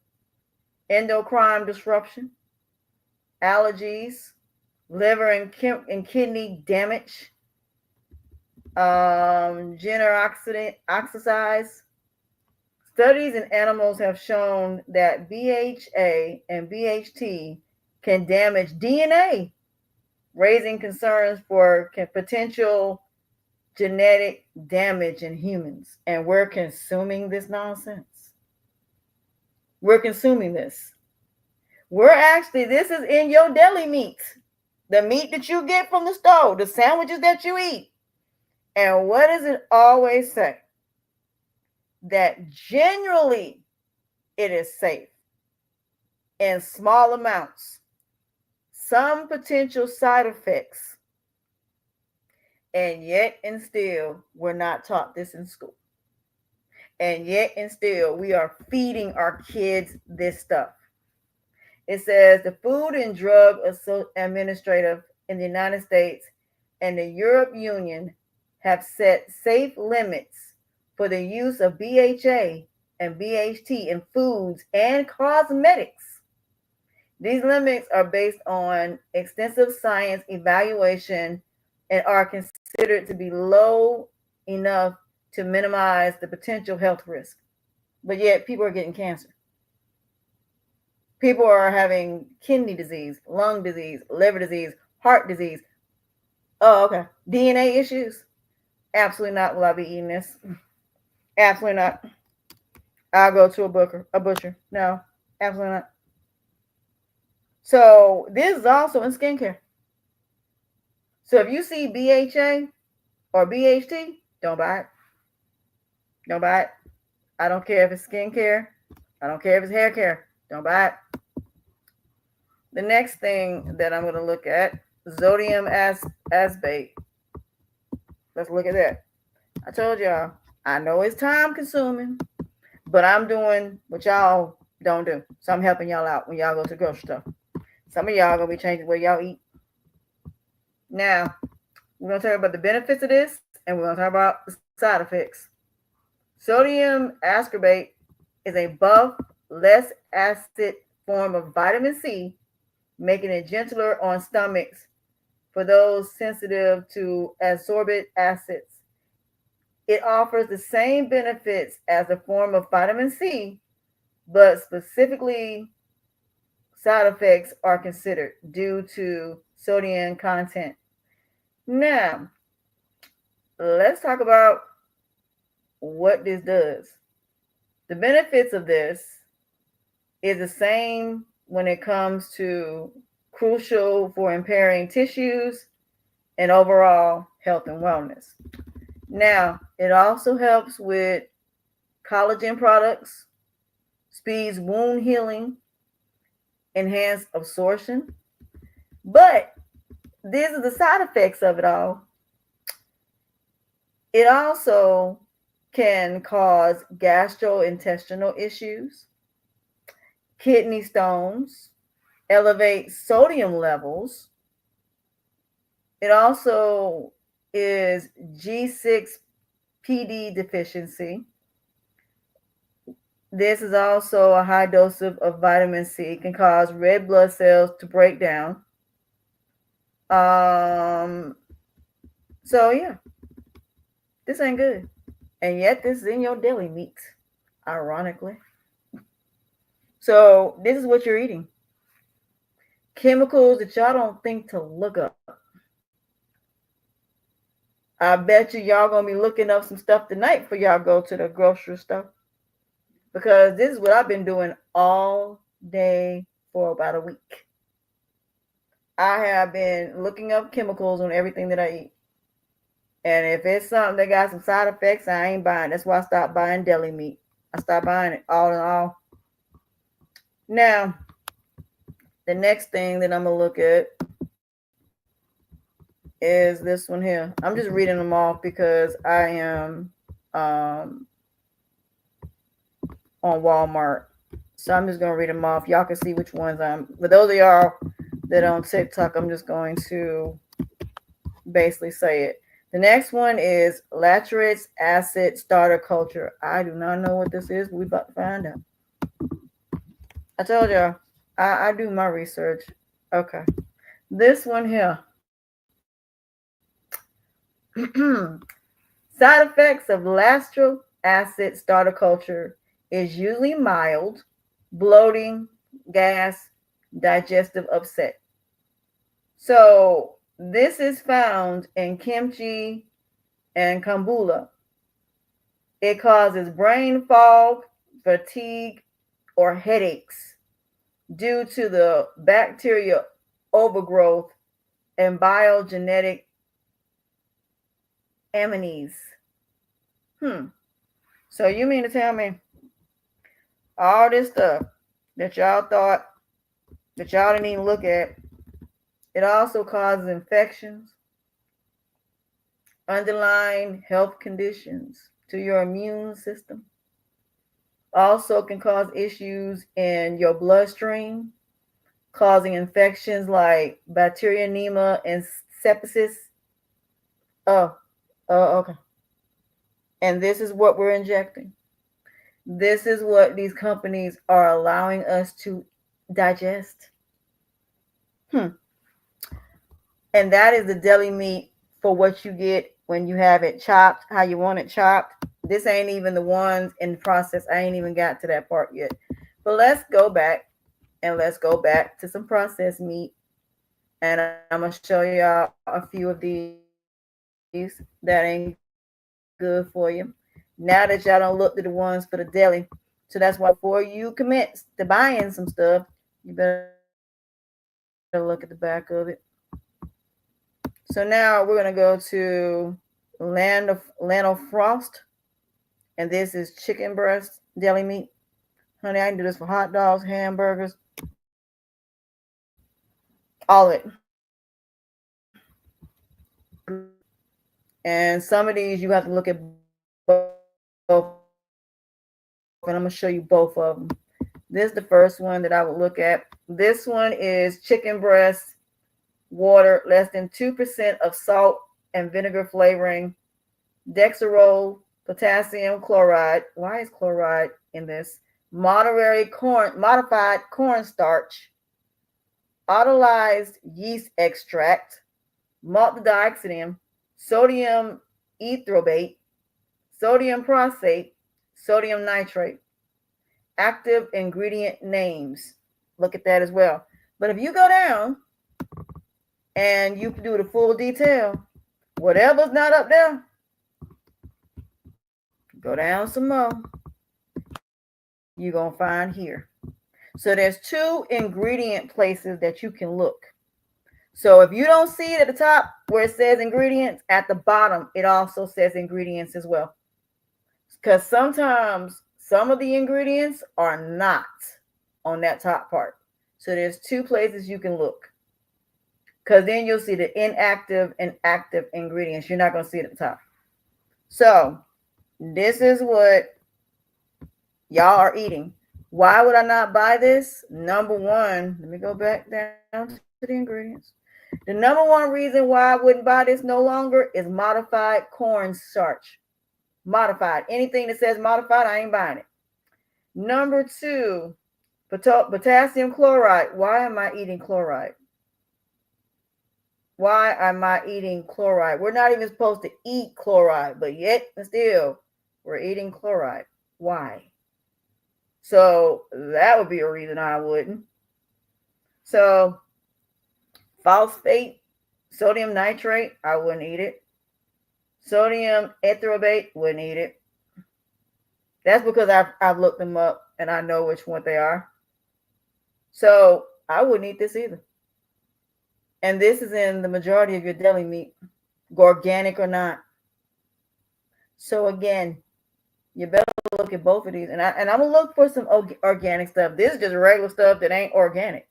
A: endocrine disruption, allergies, liver and kidney damage, gender oxidize. Studies in animals have shown that BHA and BHT can damage DNA, raising concerns for potential genetic damage in humans. And we're consuming this nonsense. We're consuming this. This is in your deli meat, the meat that you get from the store, the sandwiches that you eat. And what does it always say? That generally it is safe in small amounts. Some potential side effects, and yet and still we're not taught this in school. And yet and still we are feeding our kids this stuff. It says the Food and Drug Administrative in the United States and the European Union have set safe limits for the use of BHA and BHT in foods and cosmetics. These limits are based on extensive science evaluation and are considered to be low enough to minimize the potential health risk. But yet people are getting cancer. People are having kidney disease, lung disease, liver disease, heart disease. Oh, okay. DNA issues? Absolutely not will I be eating this. Absolutely not. I'll go to a butcher. No, absolutely not. So this is also in skincare. So if you see BHA or BHT, don't buy it. Don't buy it. I don't care if it's skincare. I don't care if it's hair care. Don't buy it. The next thing that I'm going to look at, sodium aspartate. Let's look at that. I told y'all, I know it's time consuming, but I'm doing what y'all don't do. So I'm helping y'all out when y'all go to the grocery store. Some of y'all going to be changing the way y'all eat. Now, we're going to talk about the benefits of this, and we're going to talk about the side effects. Sodium ascorbate is a buff, less acid form of vitamin C, making it gentler on stomachs for those sensitive to ascorbic acids. It offers the same benefits as a form of vitamin C, but specifically side effects are considered due to sodium content. Now, let's talk about what this does. The benefits of this is the same when it comes to crucial for impairing tissues and overall health and wellness. Now, it also helps with collagen products, speeds wound healing, enhance absorption. But these are the side effects of it all. It also can cause gastrointestinal issues, kidney stones, elevate sodium levels. It also is G6PD deficiency. This is also a high dose of vitamin C, can cause red blood cells to break down. So yeah, this ain't good. And yet this is in your deli meat, ironically. So this is what you're eating. Chemicals that y'all don't think to look up. I bet y'all gonna be looking up some stuff tonight for y'all go to the grocery store. Because this is what I've been doing all day for about a week. I have been looking up chemicals on everything that I eat. And if it's something that got some side effects, I ain't buying. That's why I stopped buying deli meat. I stopped buying it all in all. Now, the next thing that I'm going to look at is this one here. I'm just reading them off because I am on Walmart. So I'm just going to read them off. Y'all can see which ones for those of y'all that are on TikTok, I'm just going to basically say it. The next one is latric acid starter culture. I do not know what this is, but we're about to find out. I told y'all, I do my research. Okay. This one here. Side effects of latric acid starter culture is usually mild, bloating, gas, digestive upset. So this is found in kimchi and kombucha. It causes brain fog, fatigue, or headaches due to the bacteria overgrowth and biogenetic amines. So you mean to tell me all this stuff that y'all thought that y'all didn't even look at, it also causes infections, underlying health conditions to your immune system. Also can cause issues in your bloodstream, causing infections like bacteremia and sepsis. Okay. And this is what we're injecting. This is what these companies are allowing us to digest. And that is the deli meat for what you get when you have it chopped, how you want it chopped. This ain't even the ones in the process. I ain't even got to that part yet. But let's go back to some processed meat. And I'm going to show y'all a few of these that ain't good for you. Now that y'all don't look to the ones for the deli. So that's why before you commit to buying some stuff, you better look at the back of it. So now we're going to go to Land of Frost. And this is chicken breast deli meat. Honey, I can do this for hot dogs, hamburgers, all of it. And some of these you have to look at both. And I'm going to show you both of them. This is the first one that I would look at. This one is chicken breast, water, less than 2% of salt and vinegar flavoring, dextrose, potassium chloride. Why is chloride in this? Modified cornstarch, autolyzed yeast extract, maltodextrin, sodium erythrobate, sodium phosphate, sodium nitrate. Active ingredient names. Look at that as well. But if you go down and you do the full detail, whatever's not up there, go down some more, you're going to find here. So there's two ingredient places that you can look. So if you don't see it at the top where it says ingredients, at the bottom it also says ingredients as well. Because sometimes some of the ingredients are not on that top part. So there's two places you can look. Because then you'll see the inactive and active ingredients. You're not going to see it at the top. So this is what y'all are eating. Why would I not buy this? Number one, let me go back down to the ingredients. The number one reason why I wouldn't buy this no longer is modified cornstarch. Modified. Anything that says modified, I ain't buying it. Number two, potassium chloride. Why am I eating chloride? Why am I eating chloride? We're not even supposed to eat chloride, but yet still we're eating chloride. Why? So that would be a reason I wouldn't. So phosphate, sodium nitrate, I wouldn't eat it. Sodium etherobate, wouldn't eat it. That's because I've looked them up and I know which one they are. So I wouldn't eat this either. And this is in the majority of your deli meat, organic or not. So again, you better look at both of these. And I'm gonna look for some organic stuff. This is just regular stuff that ain't organic.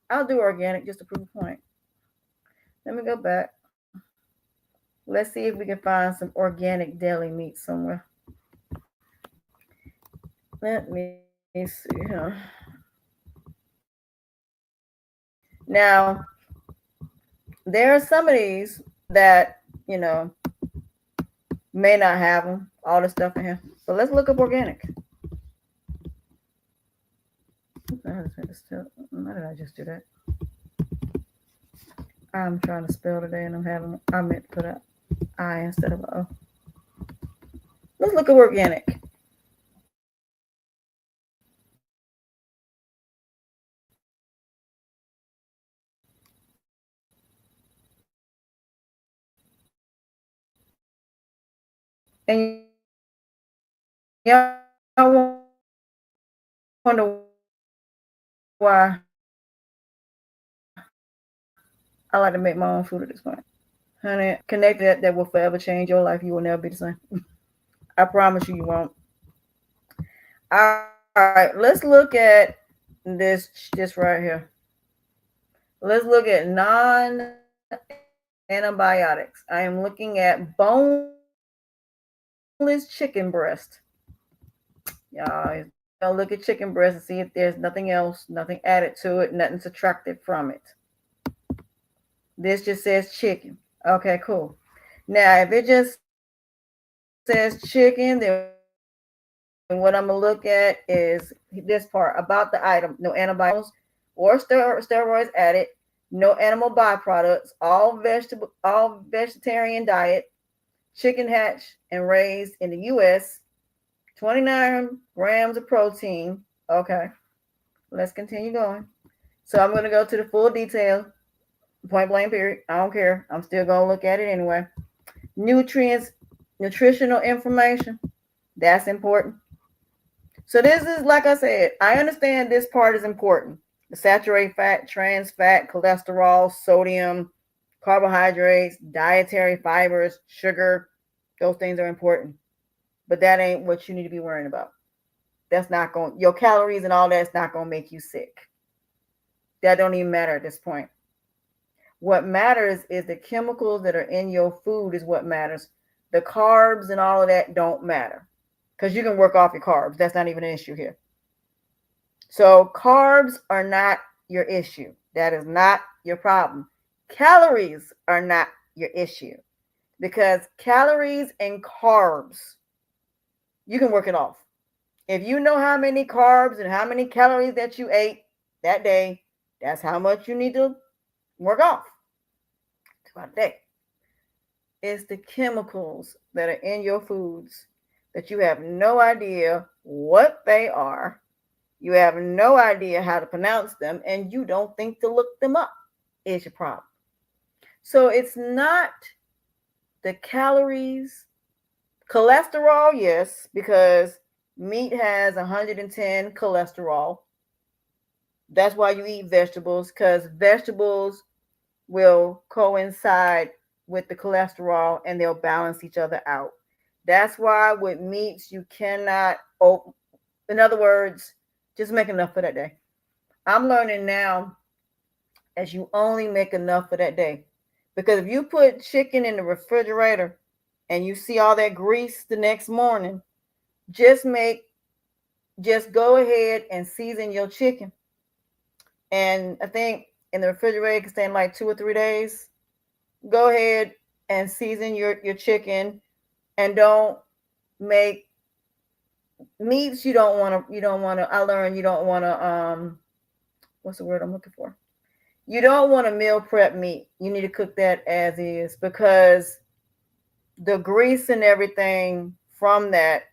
A: I'll do organic just to prove a point. Let me go back. Let's see if we can find some organic deli meat somewhere. Let me see here. Now, there are some of these that, may not have them, all the stuff in here. So let's look up organic. Why did I just do that? I'm trying to spell today and I meant to put an I instead of a O. Let's look at organic. And y'all wonder why I like to make my own food at this point. Honey, connect that will forever change your life. You will never be the same. I promise you won't. All right, let's look at this right here. Let's look at non-antibiotics. I am looking at boneless chicken breast. Y'all, look at chicken breast and see if there's nothing else, nothing added to it, nothing subtracted from it. This just says chicken. Okay, cool. Now, if it just says chicken, then what I'm going to look at is this part about the item. No antibiotics or steroids added. No animal byproducts. All vegetarian diet. Chicken hatched and raised in the U.S. 29 grams of protein. Okay, let's continue going. So I'm going to go to the full detail. Point blank period. I don't care. I'm still going to look at it anyway. Nutrients, nutritional information. That's important. So this is, like I said, I understand this part is important. The saturated fat, trans fat, cholesterol, sodium, carbohydrates, dietary fibers, sugar. Those things are important. But that ain't what you need to be worrying about. That's not going, your calories and all that's not going to make you sick. That don't even matter at this point. What matters is the chemicals that are in your food is what matters. The carbs and all of that don't matter because you can work off your carbs. That's not even an issue here. So carbs are not your issue. That is not your problem. Calories are not your issue because calories and carbs, you can work it off. If you know how many carbs and how many calories that you ate that day, that's how much you need to work off throughout the day. It's the chemicals that are in your foods that you have no idea what they are. You have no idea how to pronounce them, and you don't think to look them up is your problem. So it's not the calories. Cholesterol, yes, because meat has 110 cholesterol. That's why you eat vegetables, because vegetables will coincide with the cholesterol and they'll balance each other out. That's why with meats, you cannot, in other words, just make enough for that day. I'm learning now as you only make enough for that day. Because if you put chicken in the refrigerator and you see all that grease the next morning, just make, just go ahead and season your chicken. And I think in the refrigerator it can stand like 2 or 3 days. Go ahead and season your chicken, and don't make meats. You don't want to I learned you don't want to what's the word I'm looking for? You don't want to meal prep meat. You need to cook that as is, because the grease and everything from that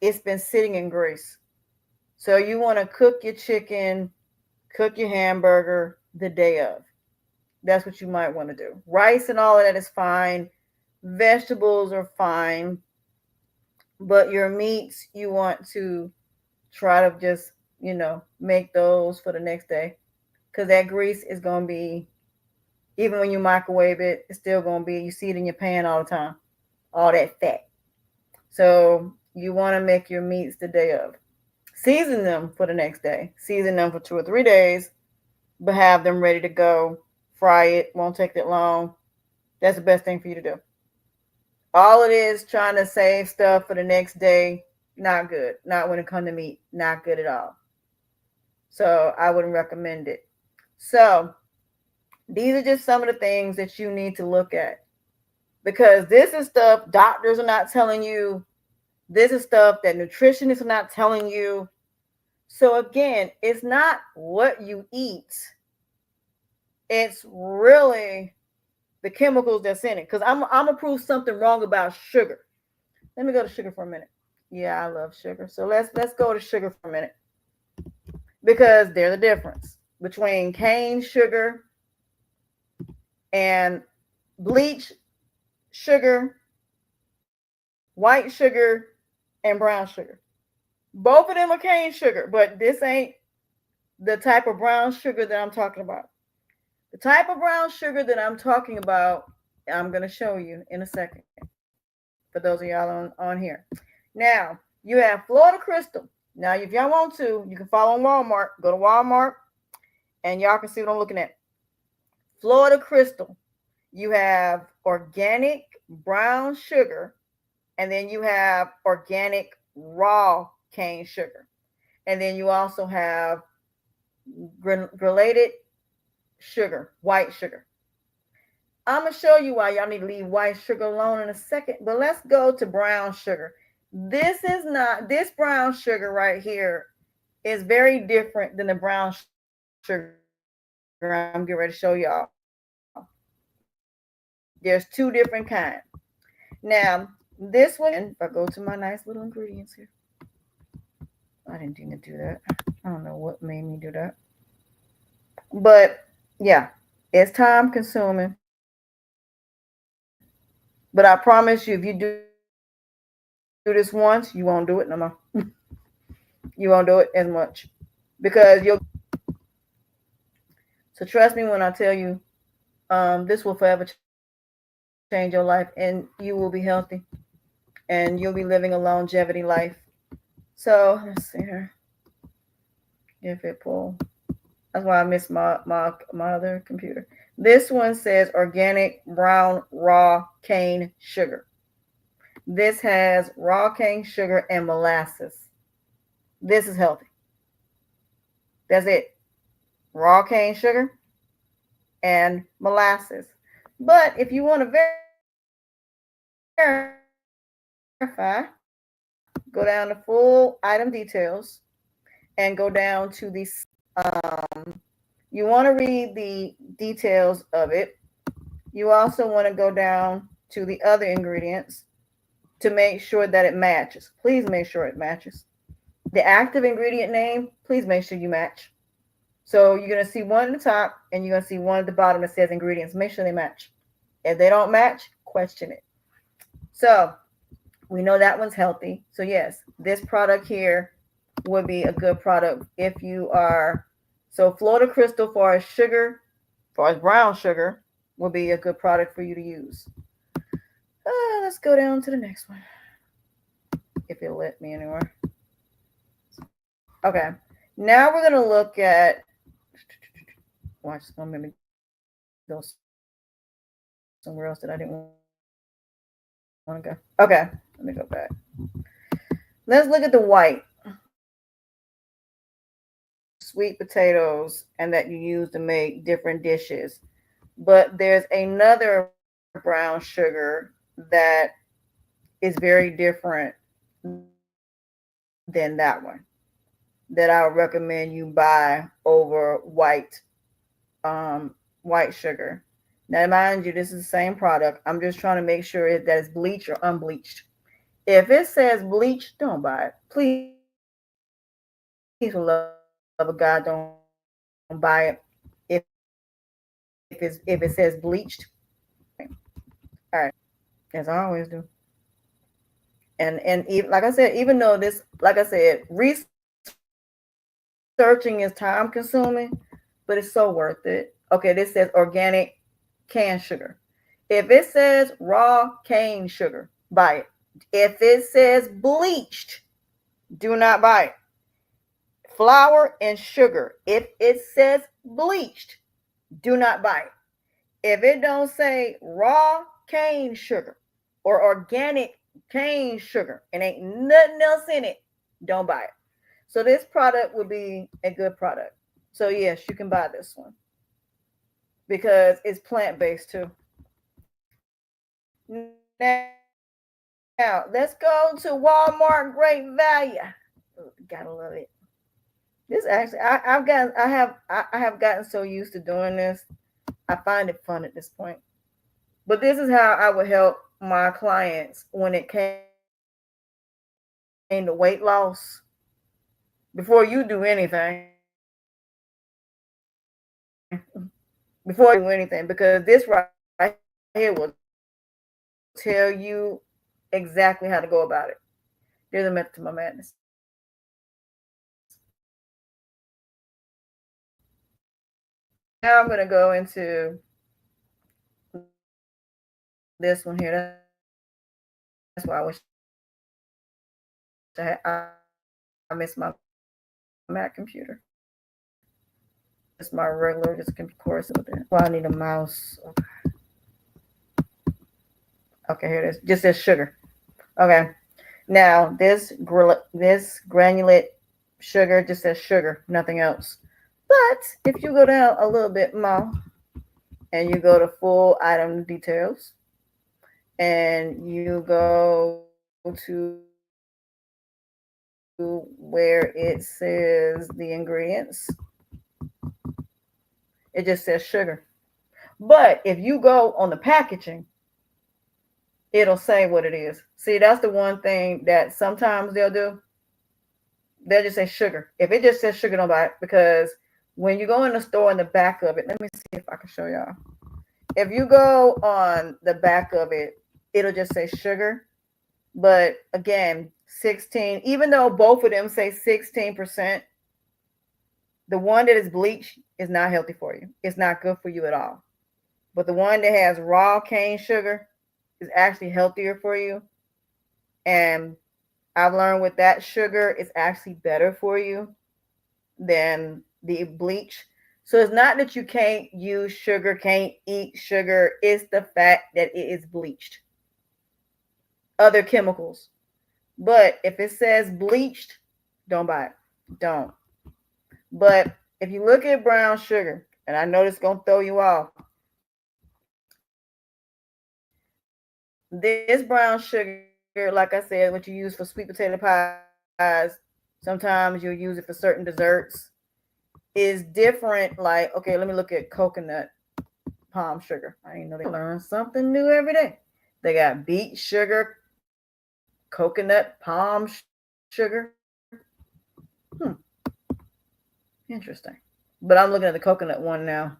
A: it's been sitting in grease. So you want to cook your chicken, cook your hamburger the day of. That's what you might want to do. Rice and all of that is fine. Vegetables are fine. But your meats, you want to try to just, make those for the next day. Because that grease is going to be, even when you microwave it, it's still going to be, you see it in your pan all the time, all that fat. So you want to make your meats the day of. Season them for the next day. Season them for 2 or 3 days, but have them ready to go. Fry it. Won't take that long. That's the best thing for you to do. All it is trying to save stuff for the next day, not good. Not when it comes to meat. Not good at all. So I wouldn't recommend it. So these are just some of the things that you need to look at, because this is stuff doctors are not telling you. This is stuff that nutritionists are not telling you. So again, it's not what you eat. It's really the chemicals that's in it. Because I'm gonna prove something wrong about sugar. Let me go to sugar for a minute. Yeah, I love sugar. So let's go to sugar for a minute. Because there's a difference between cane sugar and bleach sugar, white sugar, and brown sugar. Both of them are cane sugar, but this ain't the type of brown sugar that I'm talking about. The type of brown sugar that I'm talking about, I'm going to show you in a second for those of y'all on here. Now, you have Florida Crystal. Now, if y'all want to, you can follow on Walmart. Go to Walmart and y'all can see what I'm looking at. Florida Crystal. You have organic brown sugar, and then you have organic raw cane sugar. And then you also have granulated sugar, white sugar. I'm going to show you why y'all need to leave white sugar alone in a second, but let's go to brown sugar. This brown sugar right here is very different than the brown sugar I'm getting ready to show y'all. There's two different kinds. Now, this one, if I go to my nice little ingredients here, I didn't even do that. I don't know what made me do that. But yeah, it's time consuming. But I promise you, if you do this once, you won't do it no more. You won't do it as much because you'll get used to it. So trust me when I tell you, this will forever change your life, and you will be healthy, and you'll be living a longevity life. So let's see here. If it pull. That's why I missed my other computer. This one says organic brown raw cane sugar. This has raw cane sugar and molasses. This is healthy. That's it. Raw cane sugar and molasses. But if you want to verify, go down to full item details and go down to the you want to read the details of it. You also want to go down to the other ingredients to make sure that it matches. Please make sure it matches. The active ingredient name, please make sure you match. So you're going to see one at the top and you're going to see one at the bottom that says ingredients. Make sure they match. If they don't match, question it. So we know that one's healthy. So yes, this product here would be a good product if you are. So Florida Crystal for sugar, for as brown sugar, will be a good product for you to use. Let's go down to the next one, if it'll let me anywhere. Okay, now we're gonna look at. Watch, it's gonna make me go somewhere else that I didn't want to go. Okay, let me go back. Let's look at the white sweet potatoes and that you use to make different dishes. But there's another brown sugar that is very different than that one that I would recommend you buy over white sugar. Now, mind you, this is the same product. I'm just trying to make sure that it's bleached or unbleached. If it says bleached, don't buy it. Please, for love of God, don't buy it. If if it says bleached, all right, as I always do. And even, like I said, even though this, like I said, researching is time consuming, but it's so worth it. Okay, this says organic cane sugar. If it says raw cane sugar, buy it. If it says bleached, do not buy it. Flour and sugar. If it says bleached, do not buy it. If it don't say raw cane sugar or organic cane sugar and ain't nothing else in it, don't buy it. So this product would be a good product. So yes, you can buy this one because it's plant-based too. Now let's go to Walmart Great Value. Gotta love it. This actually, I have gotten so used to doing this. I find it fun at this point. But this is how I would help my clients when it came to weight loss. Before you do anything, because this right here will tell you exactly how to go about it. There's a method to my madness. Now I'm going to go into this one here. That's why I wish I missed my Mac computer. It's my regular, just course with it. Well, I need a mouse. Okay, here it is. Just says sugar. Okay. Now this granulate sugar just says sugar, nothing else. But if you go down a little bit more and you go to full item details and you go to where it says the ingredients, it just says sugar. But if you go on the packaging, it'll say what it is. See, that's the one thing that sometimes they'll do. They'll just say sugar. If it just says sugar, don't buy it, because when you go in the store, in the back of it, let me see if I can show y'all. If you go on the back of it, it'll just say sugar. But again, 16, even though both of them say 16%, the one that is bleached is not healthy for you. It's not good for you at all. But the one that has raw cane sugar is actually healthier for you. And I've learned with that sugar, it's actually better for you than the bleach. So it's not that you can't use sugar, can't eat sugar. It's the fact that it is bleached. Other chemicals. But if it says bleached, don't buy it. Don't. But if you look at brown sugar, and I know this is going to throw you off, this brown sugar, like I said, what you use for sweet potato pies, sometimes you'll use it for certain desserts, is different. Like, okay, let me look at coconut palm sugar. I didn't know they learn something new every day. They got beet sugar, coconut palm sugar. Interesting. But I'm looking at the coconut one now.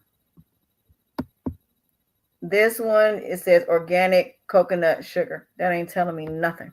A: This one, it says organic coconut sugar. That ain't telling me nothing.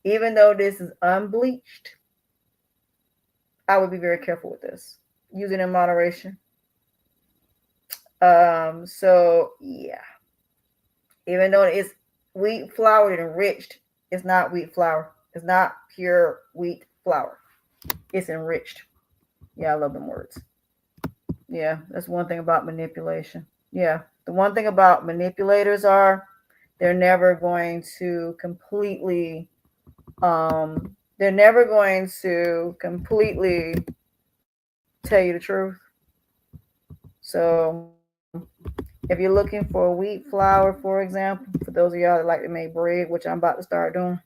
A: Even though this is unbleached, I would be very careful with this. Use it in moderation. So yeah, even though it's wheat flour enriched, it's not wheat flour. It's not pure wheat flour. It's enriched. Yeah, I love them words. Yeah, that's one thing about manipulation. Yeah, the one thing about manipulators are they're never going to completely they're never going to completely tell you the truth. So if you're looking for wheat flour, for example, for those of y'all that like to make bread, which I'm about to start doing,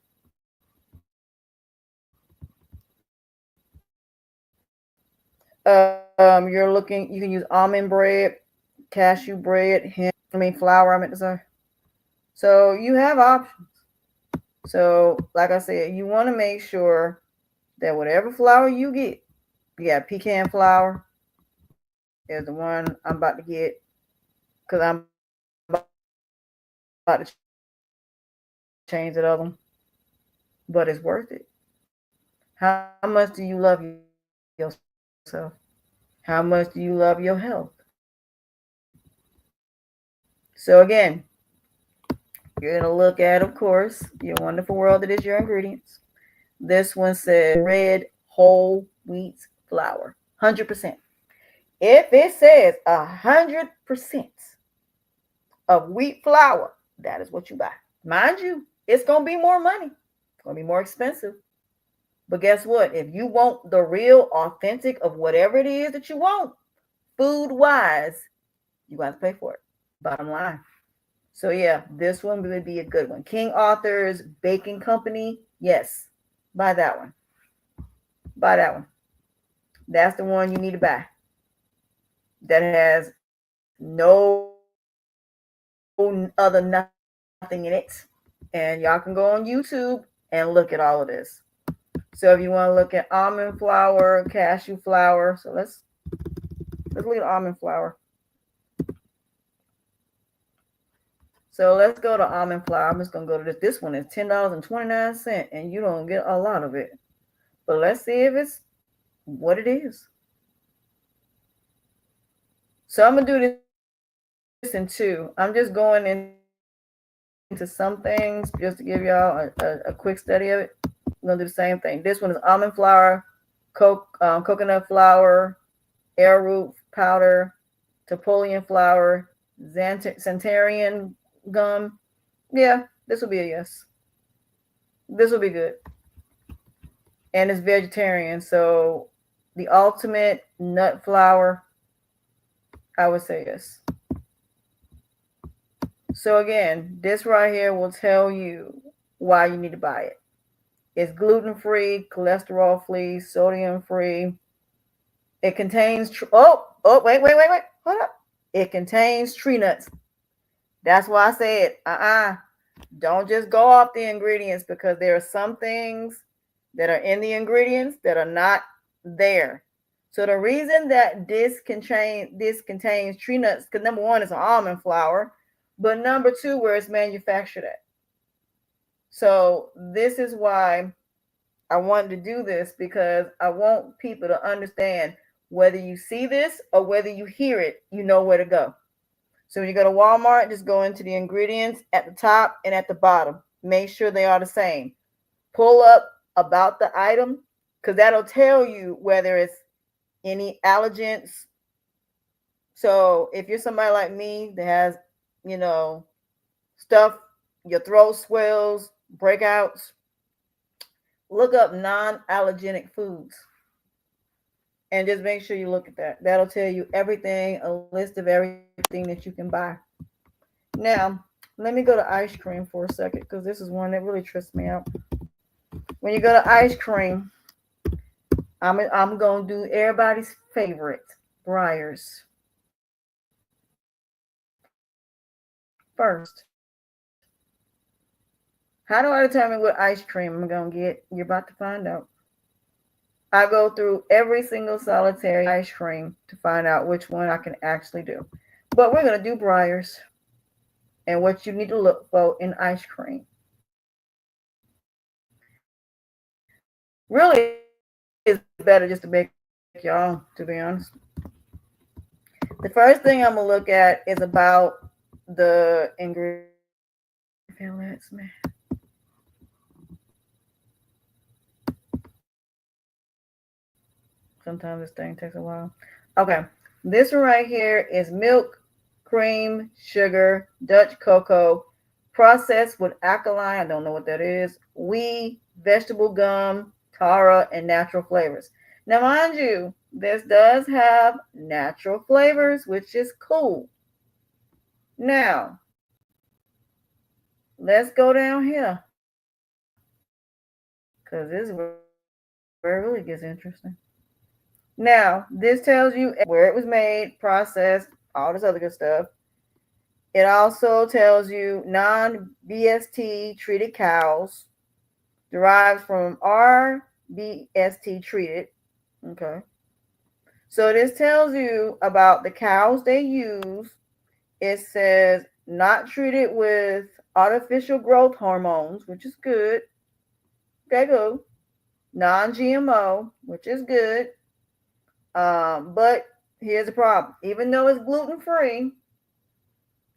A: you're looking. You can use almond bread, cashew bread, flour. I meant to say. So you have options. So, like I said, you want to make sure that whatever flour you got pecan flour is the one I'm about to get because I'm about to change that other one. But it's worth it. How much do you love yourself? How much do you love your health? So again, you're gonna look at, of course, your wonderful world that is your ingredients. This one says red whole wheat flour, 100%. If it says 100% of wheat flour, that is what you buy. Mind you, it's gonna be more money. It's gonna be more expensive. But guess what? If you want the real authentic of whatever it is that you want, food wise, you got to pay for it. Bottom line. So yeah, this one would be a good one. King Arthur's Baking Company. Yes, buy that one. Buy that one. That's the one you need to buy. That has no other nothing in it. And y'all can go on YouTube and look at all of this. So if you want to look at almond flour, cashew flour, so let's look at almond flour. So let's go to almond flour. I'm just gonna go to this. This one is $10.29, and you don't get a lot of it. But let's see if it's what it is. So I'm gonna do this in two. I'm just going into some things just to give y'all a quick study of it. I'm gonna do the same thing. This one is almond flour, coconut flour, arrowroot powder, Napoleon flour, Sanitarian gum. Yeah, this will be a yes. This will be good. And it's vegetarian, so the ultimate nut flour, I would say yes. So again, this right here will tell you why you need to buy it. It's gluten free, cholesterol free, sodium free. It contains wait, hold up. It contains tree nuts. That's why I said don't just go off the ingredients because there are some things that are in the ingredients that are not there. So the reason that this contains tree nuts, because number one, it's an almond flour, but number two, where it's manufactured at. So this is why I wanted to do this, because I want people to understand whether you see this or whether you hear it, you know where to go. So when you go to Walmart, just go into the ingredients at the top and at the bottom. Make sure they are the same. Pull up about the item, because that'll tell you whether it's any allergens. So if you're somebody like me that has, you know, stuff, your throat swells, breakouts, look up non-allergenic foods and just make sure you look at that. That'll tell you everything, a list of everything that you can buy. Now, let me go to ice cream for a second, because this is one that really trips me out. When you go to ice cream, I'm gonna do everybody's favorite, Breyers. First, how do I determine what ice cream I'm gonna get? You're about to find out. I go through every single solitary ice cream to find out which one I can actually do. But we're gonna do Breyers and what you need to look for in ice cream. Really, it's better just to make your own, to be honest. The first thing I'm gonna look at is about the ingredients. Man. Sometimes this thing takes a while. Okay, this one right here is milk, cream, sugar, Dutch cocoa, processed with alkaline. I don't know what that is. Wheat, vegetable gum, tara, and natural flavors. Now, mind you, this does have natural flavors, which is cool. Now, let's go down here because this is where it really gets interesting. Now, this tells you where it was made, processed, all this other good stuff. It also tells you non-BST treated cows derived from RBST treated. Okay. So this tells you about the cows they use. It says not treated with artificial growth hormones, which is good. Okay, good. Non-GMO, which is good. But here's the problem. Even though it's gluten-free,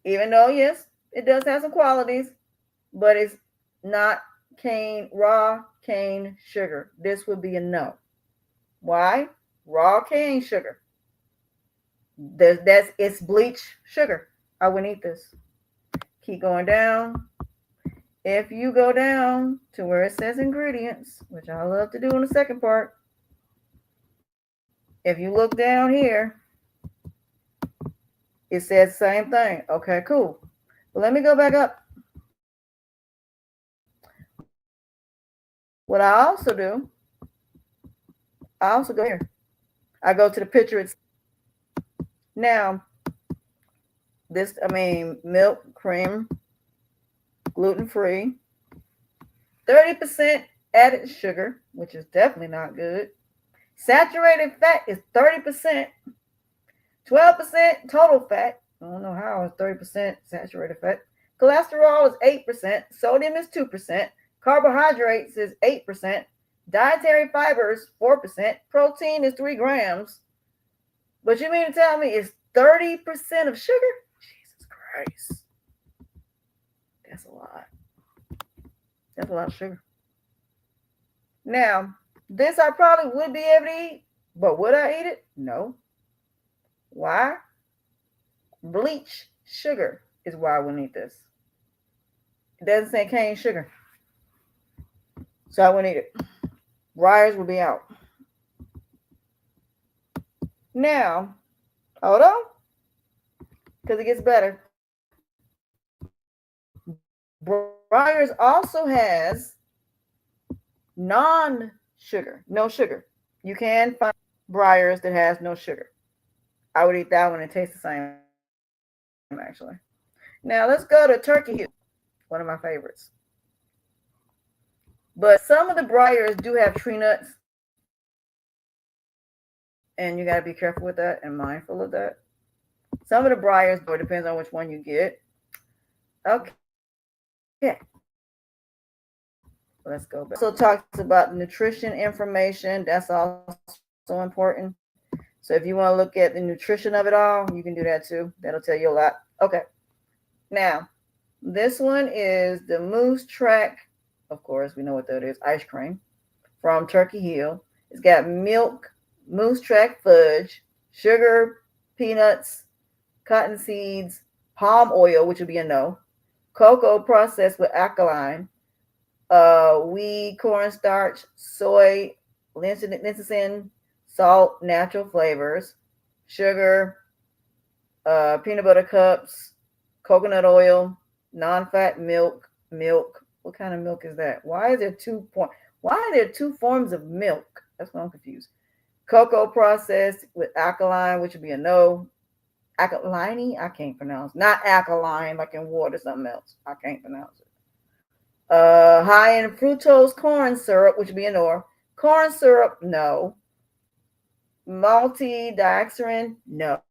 A: even though, yes, it does have some qualities, but it's not raw cane sugar. This would be a no. Why? Raw cane sugar. It's bleached sugar. I wouldn't eat this. Keep going down. If you go down to where it says ingredients, which I love to do in the second part, if you look down here, it says the same thing. Okay, cool. But let me go back up. What I also do, I also go here. I go to the picture. Now, milk, cream, gluten-free, 30% added sugar, which is definitely not good. Saturated fat is 30%, 12% total fat. I don't know how it's 30% saturated fat. Cholesterol is 8%, sodium is 2%, carbohydrates is 8%, dietary fibers 4%, protein is 3 grams. But you mean to tell me it's 30% of sugar? Jesus Christ. That's a lot. That's a lot of sugar. Now, this I probably would be able to eat, but would I eat it? No. Why? Bleach sugar is why I wouldn't eat this. It doesn't say cane sugar. So I wouldn't eat it. Breyers would be out. Now, hold on. Because it gets better. Breyers also has non-sugar, no sugar. You can find Breyers that has no sugar. I would eat that one. It tastes the same, actually. Now let's go to Turkey Hill, one of my favorites. But some of the Breyers do have tree nuts, and you got to be careful with that and mindful of that. Some of the Breyers, though, it depends on which one you get. Okay. Let's go back. Also talks about nutrition information. That's also important. So if you want to look at the nutrition of it all, you can do that too. That'll tell you a lot. Okay. Now, this one is the Moose Track. Of course, we know what that is. Ice cream from Turkey Hill. It's got milk, Moose Track fudge, sugar, peanuts, cotton seeds, palm oil, which would be a no, cocoa processed with alkaline, wheat, cornstarch, soy, lecithin, salt, natural flavors, sugar, peanut butter cups, coconut oil, non-fat milk. What kind of milk is that? Why are there two forms of milk? That's what I'm confused. Cocoa processed with alkaline, which would be a no. Alkaline, I can't pronounce. Not alkaline, like in water, something else. I can't pronounce it. High in fructose corn syrup, which would be a no. Corn syrup, no. Maltodextrin, no.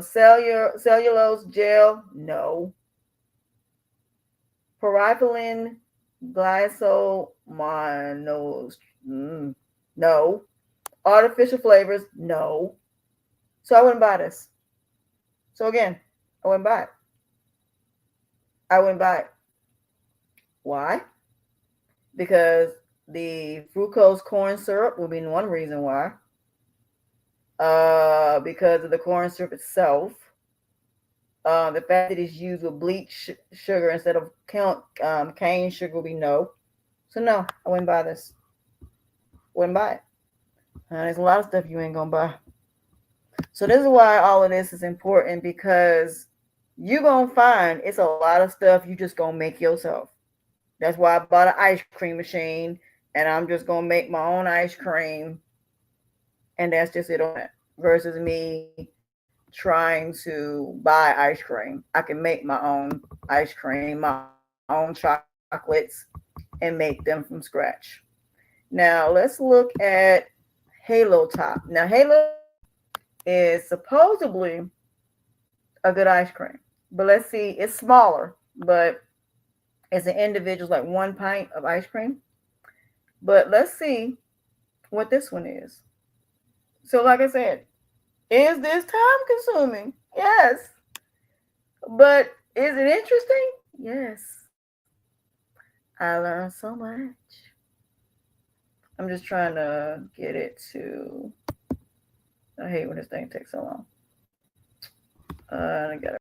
A: Cellulose gel, no. Paraffin glycosaminose. No. Artificial flavors, no. So I wouldn't buy this. So again, I wouldn't buy it. I wouldn't buy it. Why? Because the fructose corn syrup will be one reason why. Because of the corn syrup itself. The fact that it's used with bleach sugar instead of cane sugar will be no. So no, I wouldn't buy this. Wouldn't buy it. There's a lot of stuff you ain't gonna buy. So this is why all of this is important, because you're gonna find it's a lot of stuff you just gonna make yourself. That's why I bought an ice cream machine, and I'm just gonna make my own ice cream, and that's just it on it. Versus me trying to buy ice cream. I can make my own ice cream, my own chocolates, and make them from scratch. Now let's look at Halo Top. Now Halo Top is supposedly a good ice cream, but let's see, it's smaller, but it's an individual, like 1 pint of ice cream. But let's see what this one is. So, like I said, is this time consuming? Yes. But is it interesting? Yes. I learned so much. I'm just trying to get it to. I hate when this thing takes so long. I got it.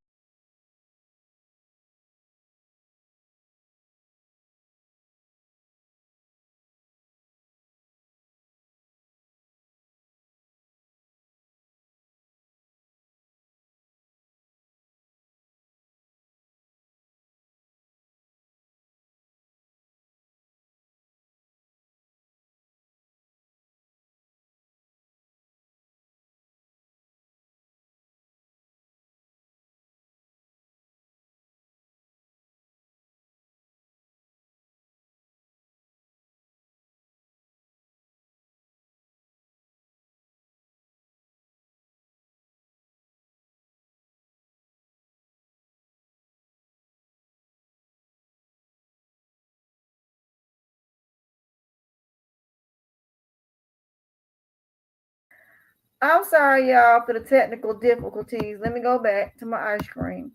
A: I'm sorry, y'all, for the technical difficulties. Let me go back to my ice cream.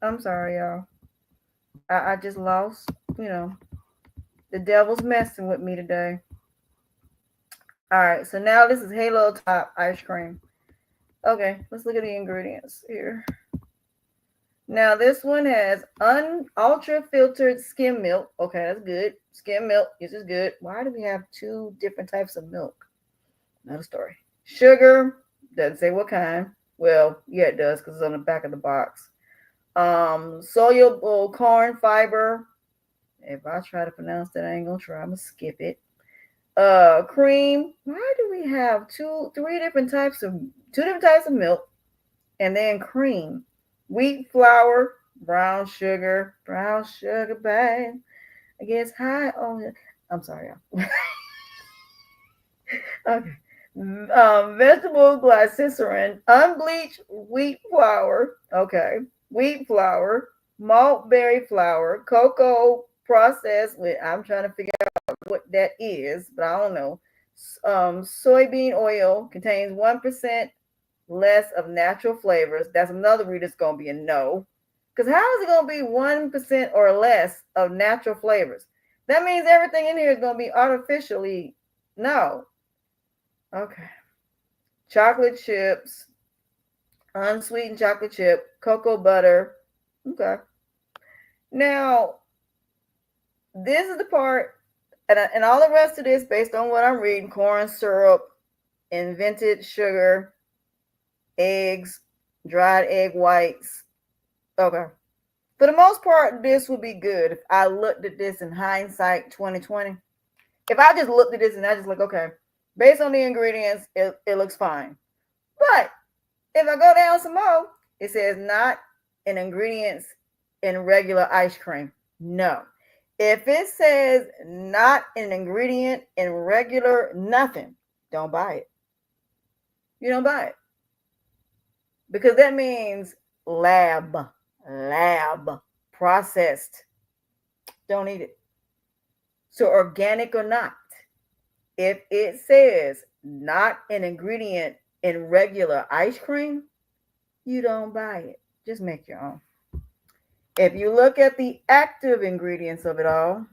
A: I'm sorry, y'all. I just lost, you know, the devil's messing with me today. All right, so now this is Halo Top ice cream. Okay, let's look at the ingredients here. Now this one has ultra filtered skim milk. Okay, that's good. Skim milk, this is good. Why do we have two different types of milk? Another story. Sugar, doesn't say what kind. Well, yeah, it does because it's on the back of the box. Soluble corn fiber. If I try to pronounce that, I ain't gonna try. I'm gonna skip it. Cream. Why do we have two different types of milk, and then cream? Wheat flour, brown sugar, babe. I guess high on it. I'm sorry, y'all. Okay. Vegetable glycerin, unbleached wheat flour. Okay. Wheat flour, maltberry flour, cocoa processed with, I'm trying to figure out what that is, but I don't know. Soybean oil contains 1% less of natural flavors. That's another reason it's going to be a no. Because how is it going to be 1% or less of natural flavors? That means everything in here is going to be artificially. No. Okay. Chocolate chips, unsweetened chocolate chip, cocoa butter. Okay. Now, this is the part, and all the rest of this, based on what I'm reading, corn syrup, invented sugar, eggs, dried egg whites. Okay. For the most part, this would be good if I looked at this in hindsight 2020. If I just looked at this and I just like, okay, based on the ingredients, it looks fine. But if I go down some more, it says not in ingredients in regular ice cream. No. If it says not an ingredient in regular nothing, don't buy it. You don't buy it. Because that means lab processed. Don't eat it. So organic or not, if it says not an ingredient in regular ice cream, you don't buy it. Just make your own. If you look at the active ingredients of it all,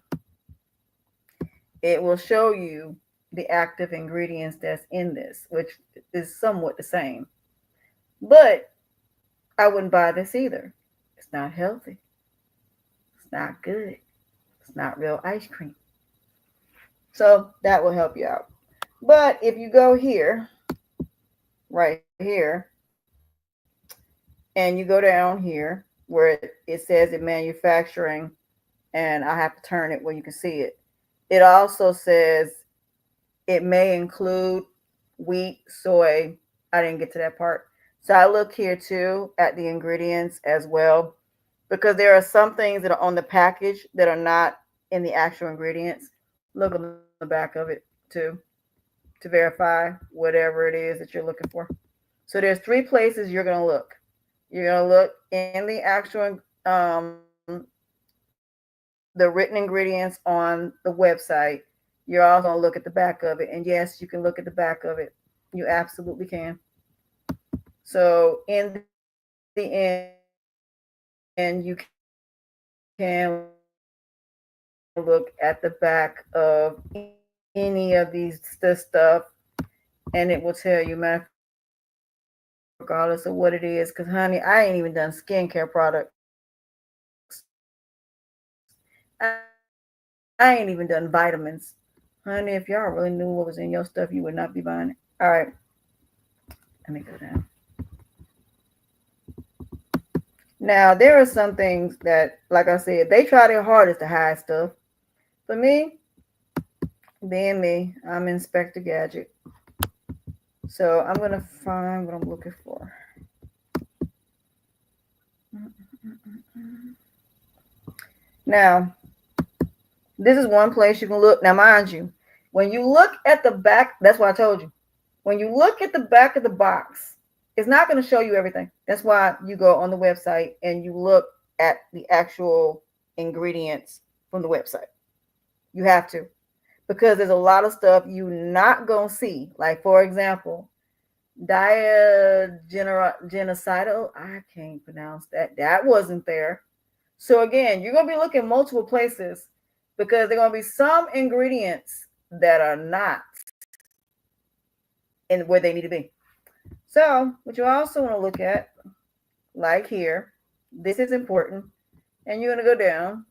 A: it will show you the active ingredients that's in this, which is somewhat the same. But I wouldn't buy this either. It's not healthy. It's not good. It's not real ice cream. So that will help you out. But if you go here, right here, and you go down here where it says in manufacturing, and I have to turn it where you can see it. It also says it may include wheat, soy. I didn't get to that part. So I look here too at the ingredients as well, because there are some things that are on the package that are not in the actual ingredients. Look on the back of it too to verify whatever it is that you're looking for. So there's three places you're going to look. You're going to look in the actual the written ingredients on the website. You're also going to look at the back of it. And yes, you can look at the back of it. You absolutely can. So in the end, you can look at the back of any of this stuff, and it will tell you, regardless of what it is. Because, honey, I ain't even done skincare products. I ain't even done vitamins. Honey, if y'all really knew what was in your stuff, you would not be buying it. All right, let me go down. Now, there are some things that, like I said, they try their hardest to hide stuff. For me, being me, I'm Inspector Gadget. So I'm going to find what I'm looking for. Now, this is one place you can look. Now, mind you, when you look at the back, that's what I told you. When you look at the back of the box, it's not going to show you everything. That's why you go on the website and you look at the actual ingredients from the website. You have to, because there's a lot of stuff you're not going to see. Like, for example, genocidal. I can't pronounce that. That wasn't there. So again, you're going to be looking multiple places because there are going to be some ingredients that are not in where they need to be. So what you also want to look at, like here, this is important, and you're going to go down.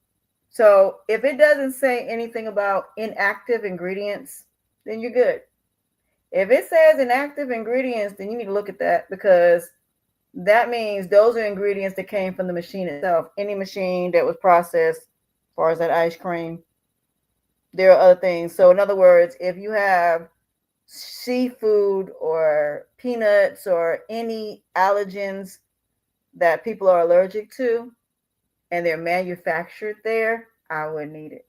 A: So if it doesn't say anything about inactive ingredients, then you're good. If it says inactive ingredients, then you need to look at that, because that means those are ingredients that came from the machine itself. Any machine that was processed, as far as that ice cream, there are other things. So in other words, if you have seafood or peanuts or any allergens that people are allergic to and they're manufactured there, I would need it.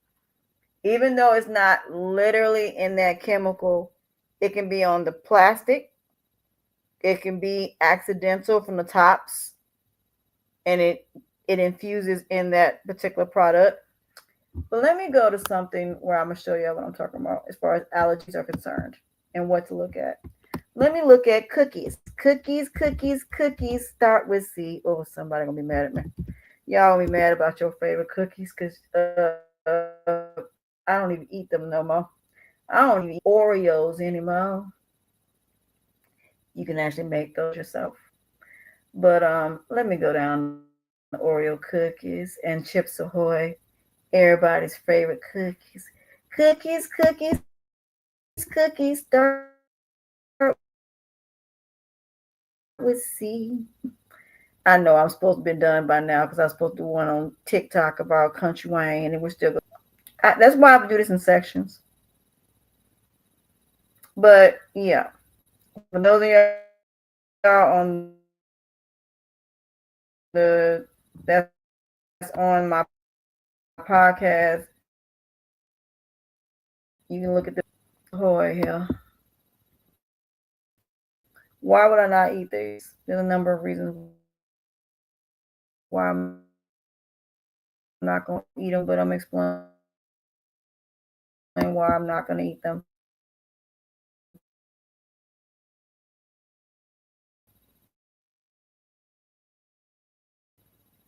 A: Even though it's not literally in that chemical, it can be on the plastic. It can be accidental from the tops, and it infuses in that particular product. But let me go to something where I'm going to show you what I'm talking about as far as allergies are concerned and what to look at. Let me look at cookies. Cookies start with C. Oh, somebody going to be mad at me. Y'all be mad about your favorite cookies because I don't even eat them no more. I don't even eat Oreos anymore. You can actually make those yourself. But let me go down to Oreo cookies and Chips Ahoy, everybody's favorite cookies. Cookies start with C. I know I'm supposed to be done by now because I was supposed to do one on TikTok about Country Wayne, and we're still going. That's why I do this in sections. But yeah, for those of y'all on that's on my podcast, you can look at the Ahoy here. Why would I not eat these? There's a number of reasons why I'm not going to eat them, but I'm explaining why I'm not going to eat them.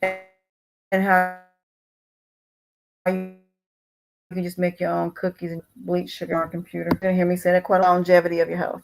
A: And how you can just make your own cookies and bleach sugar on a computer. You're going to hear me say that quite a longevity of your health.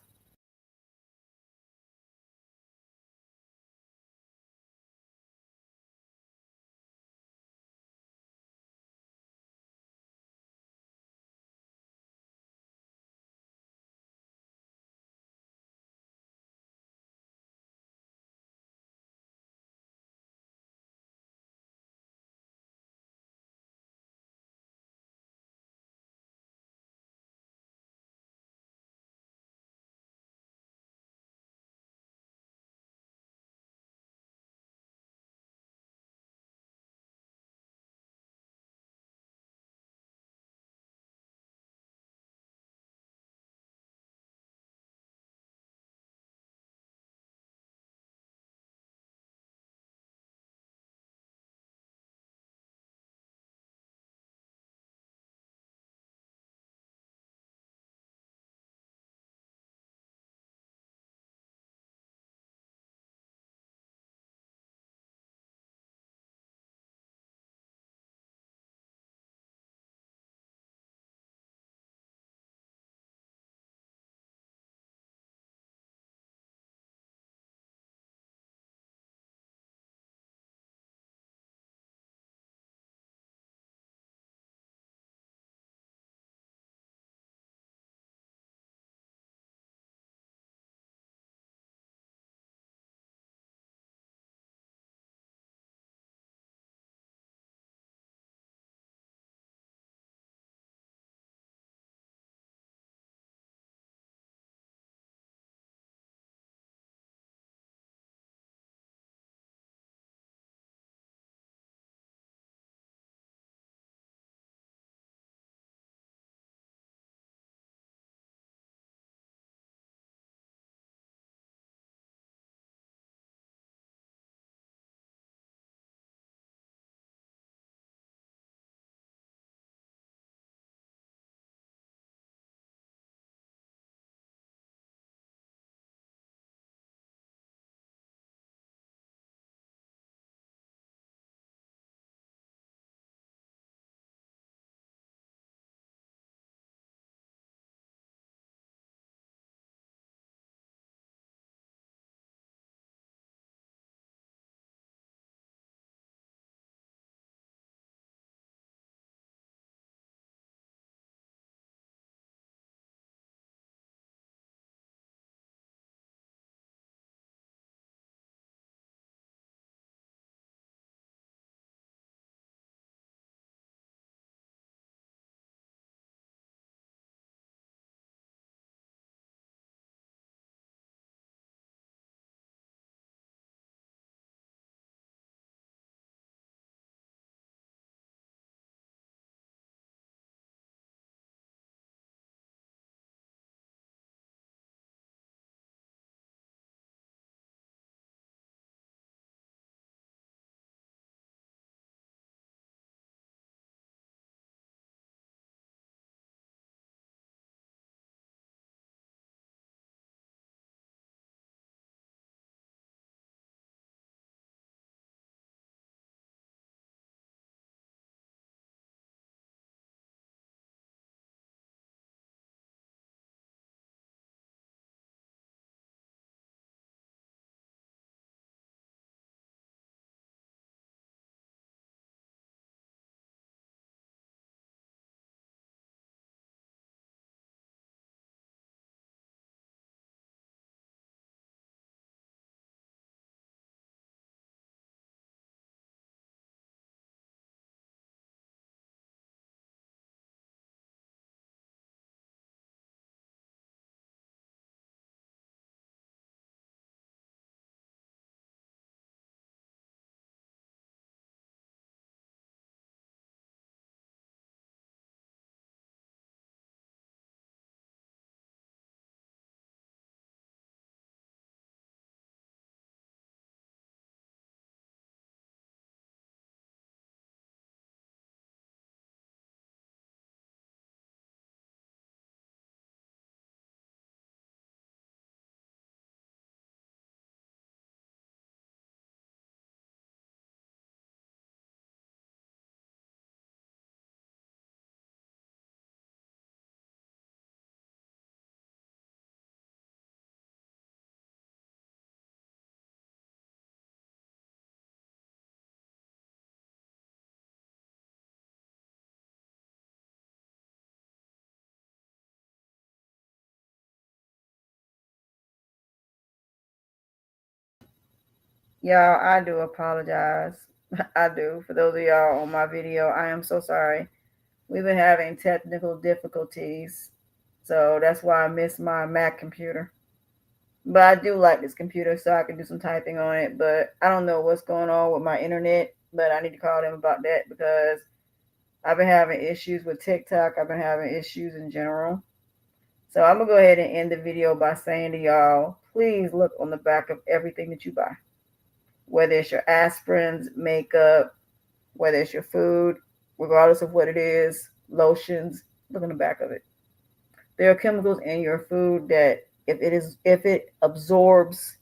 A: Y'all, I do apologize. I do. For those of y'all on my video, I am so sorry. We've been having technical difficulties. So that's why I missed my Mac computer. But I do like this computer so I can do some typing on it. But I don't know what's going on with my internet. But I need to call them about that because I've been having issues with TikTok. I've been having issues in general. So I'm going to go ahead and end the video by saying to y'all, please look on the back of everything that you buy. Whether it's your aspirins, makeup, whether it's your food, regardless of what it is, lotions, look on the back of it. There are chemicals in your food that if it absorbs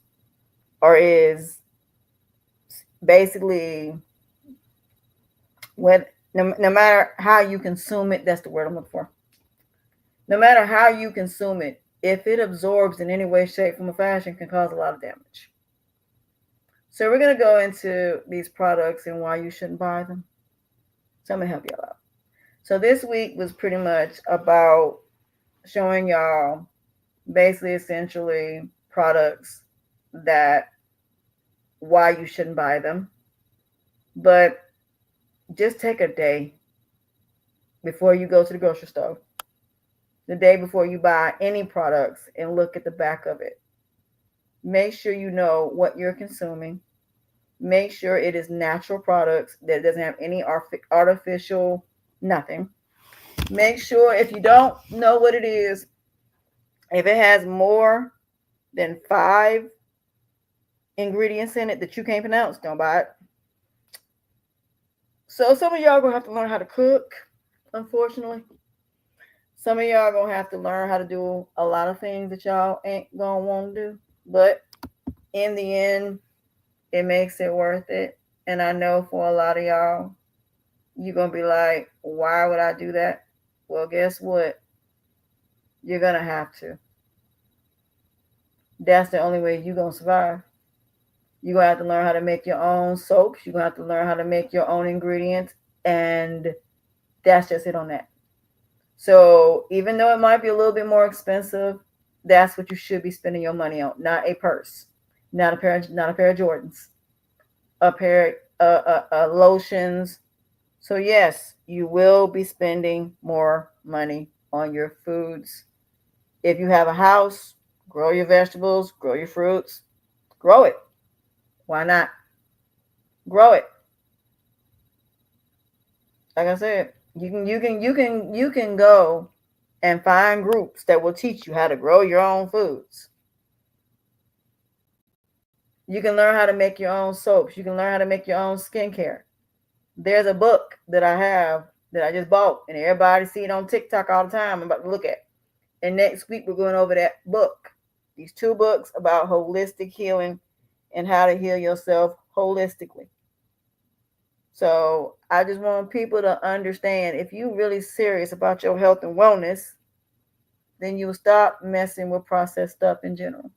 A: or is basically when no matter how you consume it, that's the word I'm looking for. No matter how you consume it, if it absorbs in any way, shape, form, or fashion, can cause a lot of damage. So we're gonna go into these products and why you shouldn't buy them. So I'm gonna help y'all out. So this week was pretty much about showing y'all basically essentially products that why you shouldn't buy them. But just take a day before you go to the grocery store, the day before you buy any products, and look at the back of it. Make sure you know what you're consuming. Make sure it is natural products, that it doesn't have any artificial nothing. Make sure if you don't know what it is, if it has more than 5 ingredients in it that you can't pronounce, don't buy it. So some of y'all gonna have to learn how to cook, unfortunately. Some of y'all gonna have to learn how to do a lot of things that y'all ain't gonna want to do. But in the end, it makes it worth it. And I know for a lot of y'all, you're gonna be like, why would I do that? Well, guess what? You're gonna have to. That's the only way you're gonna survive. You're gonna have to learn how to make your own soaps. You're gonna have to learn how to make your own ingredients. And that's just it on that. So even though it might be a little bit more expensive, that's what you should be spending your money on. Not a purse, not a pair of Jordans, a pair lotions. So yes, you will be spending more money on your foods. If you have a house, grow your vegetables, grow your fruits, grow it. Why not? Grow it. Like I said, you can go and find groups that will teach you how to grow your own foods. You can learn how to make your own soaps. You can learn how to make your own skincare. There's a book that I have that I just bought, and everybody see it on TikTok all the time. I'm about to look at. And next week we're going over that book. These 2 books about holistic healing and how to heal yourself holistically. So I just want people to understand, if you're really serious about your health and wellness, then you'll stop messing with processed stuff in general.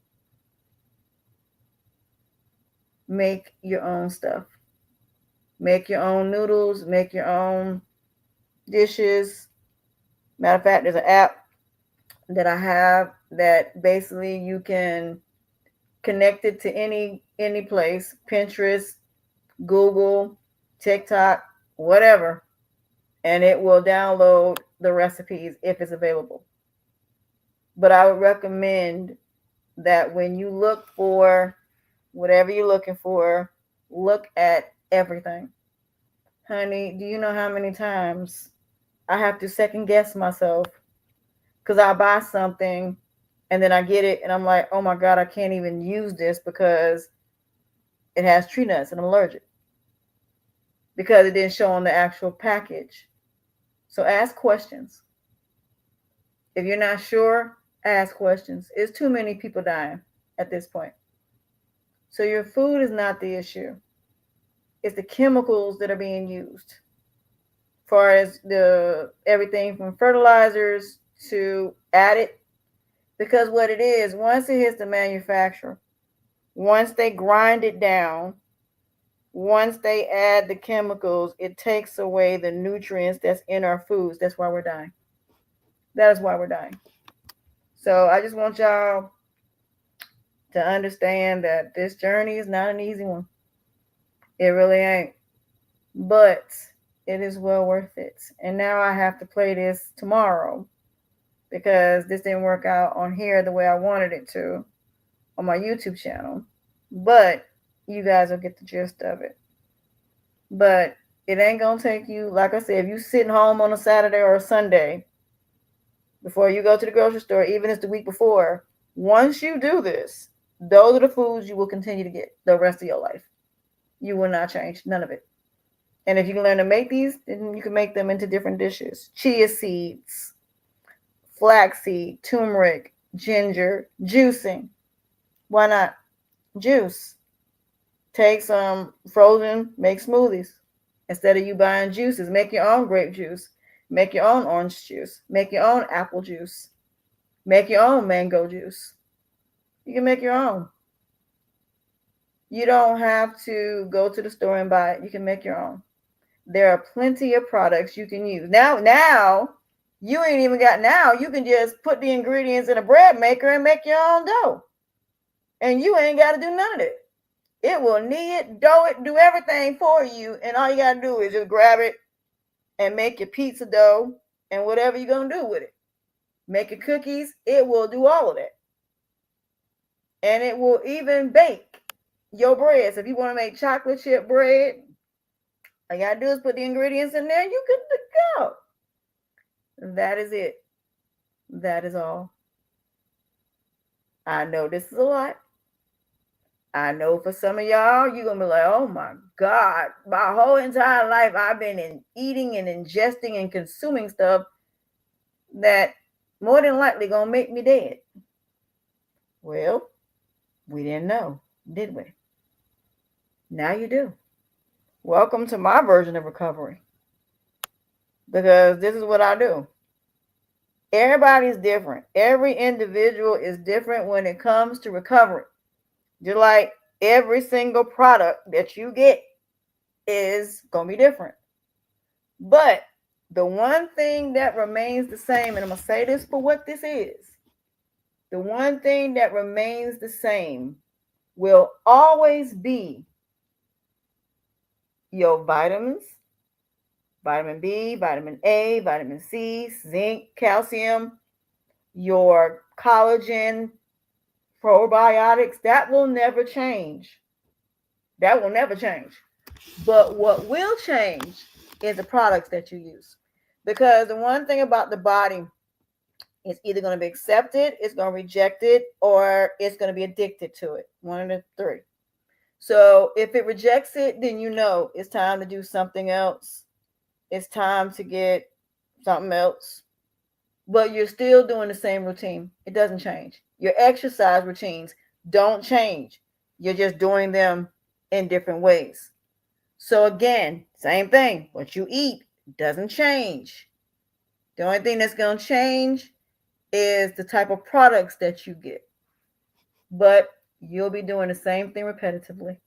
A: Make your own stuff. Make your own noodles. Make your own dishes. Matter of fact, there's an app that I have that basically you can connect it to any place, Pinterest, Google, TikTok, whatever, and it will download the recipes if it's available. But I would recommend that when you look for whatever you're looking for, look at everything. Honey, do you know how many times I have to second guess myself because I buy something and then I get it and I'm like, oh my God, I can't even use this because it has tree nuts and I'm allergic, because it didn't show on the actual package. So ask questions. If you're not sure, ask questions. It's too many people dying at this point. So your food is not the issue. It's the chemicals that are being used. As far as the everything from fertilizers to added, because what it is, once it hits the manufacturer, once they grind it down, once they add the chemicals, it takes away the nutrients that's in our foods. That's why we're dying. That is why we're dying. So I just want y'all to understand that this journey is not an easy one. It really ain't. But it is well worth it. And now I have to play this tomorrow because this didn't work out on here the way I wanted it to on my YouTube channel. But you guys will get the gist of it. But it ain't gonna take you, like I said, if you sitting home on a Saturday or a Sunday before you go to the grocery store, even if it's the week before, once you do this, those are the foods you will continue to get the rest of your life. You will not change none of it. And if you can learn to make these, then you can make them into different dishes. Chia seeds, flaxseed, turmeric, ginger, juicing. Why not? Juice. Take some frozen, make smoothies. Instead of you buying juices, make your own grape juice. Make your own orange juice. Make your own apple juice. Make your own mango juice. You can make your own. You don't have to go to the store and buy it. You can make your own. There are plenty of products you can use. Now, you ain't even got, now you can just put the ingredients in a bread maker and make your own dough. And you ain't got to do none of it. It will knead, dough it, do everything for you. And all you got to do is just grab it and make your pizza dough and whatever you're going to do with it. Make your cookies. It will do all of that. And it will even bake your bread. So if you want to make chocolate chip bread, all you got to do is put the ingredients in there and you good to go. That is it. That is all. I know this is a lot. I know for some of y'all, you're going to be like, oh my God, my whole entire life I've been eating and ingesting and consuming stuff that more than likely going to make me dead. Well, we didn't know, did we? Now you do. Welcome to my version of recovery. Because this is what I do. Everybody's different. Every individual is different when it comes to recovery. Just like every single product that you get is going to be different. But the one thing that remains the same, and I'm going to say this for what this is, the one thing that remains the same will always be your vitamins, vitamin B, vitamin A, vitamin C, zinc, calcium, your collagen, probiotics. That will never change. That will never change. But what will change is the products that you use. Because the one thing about the body, it's either going to be accepted, it's going to reject it, or it's going to be addicted to it. One of the three. So if it rejects it, then you know it's time to do something else. It's time to get something else. But you're still doing the same routine. It doesn't change. Your exercise routines don't change. You're just doing them in different ways. So again, same thing. What you eat doesn't change. The only thing that's going to change is the type of products that you get. But you'll be doing the same thing repetitively.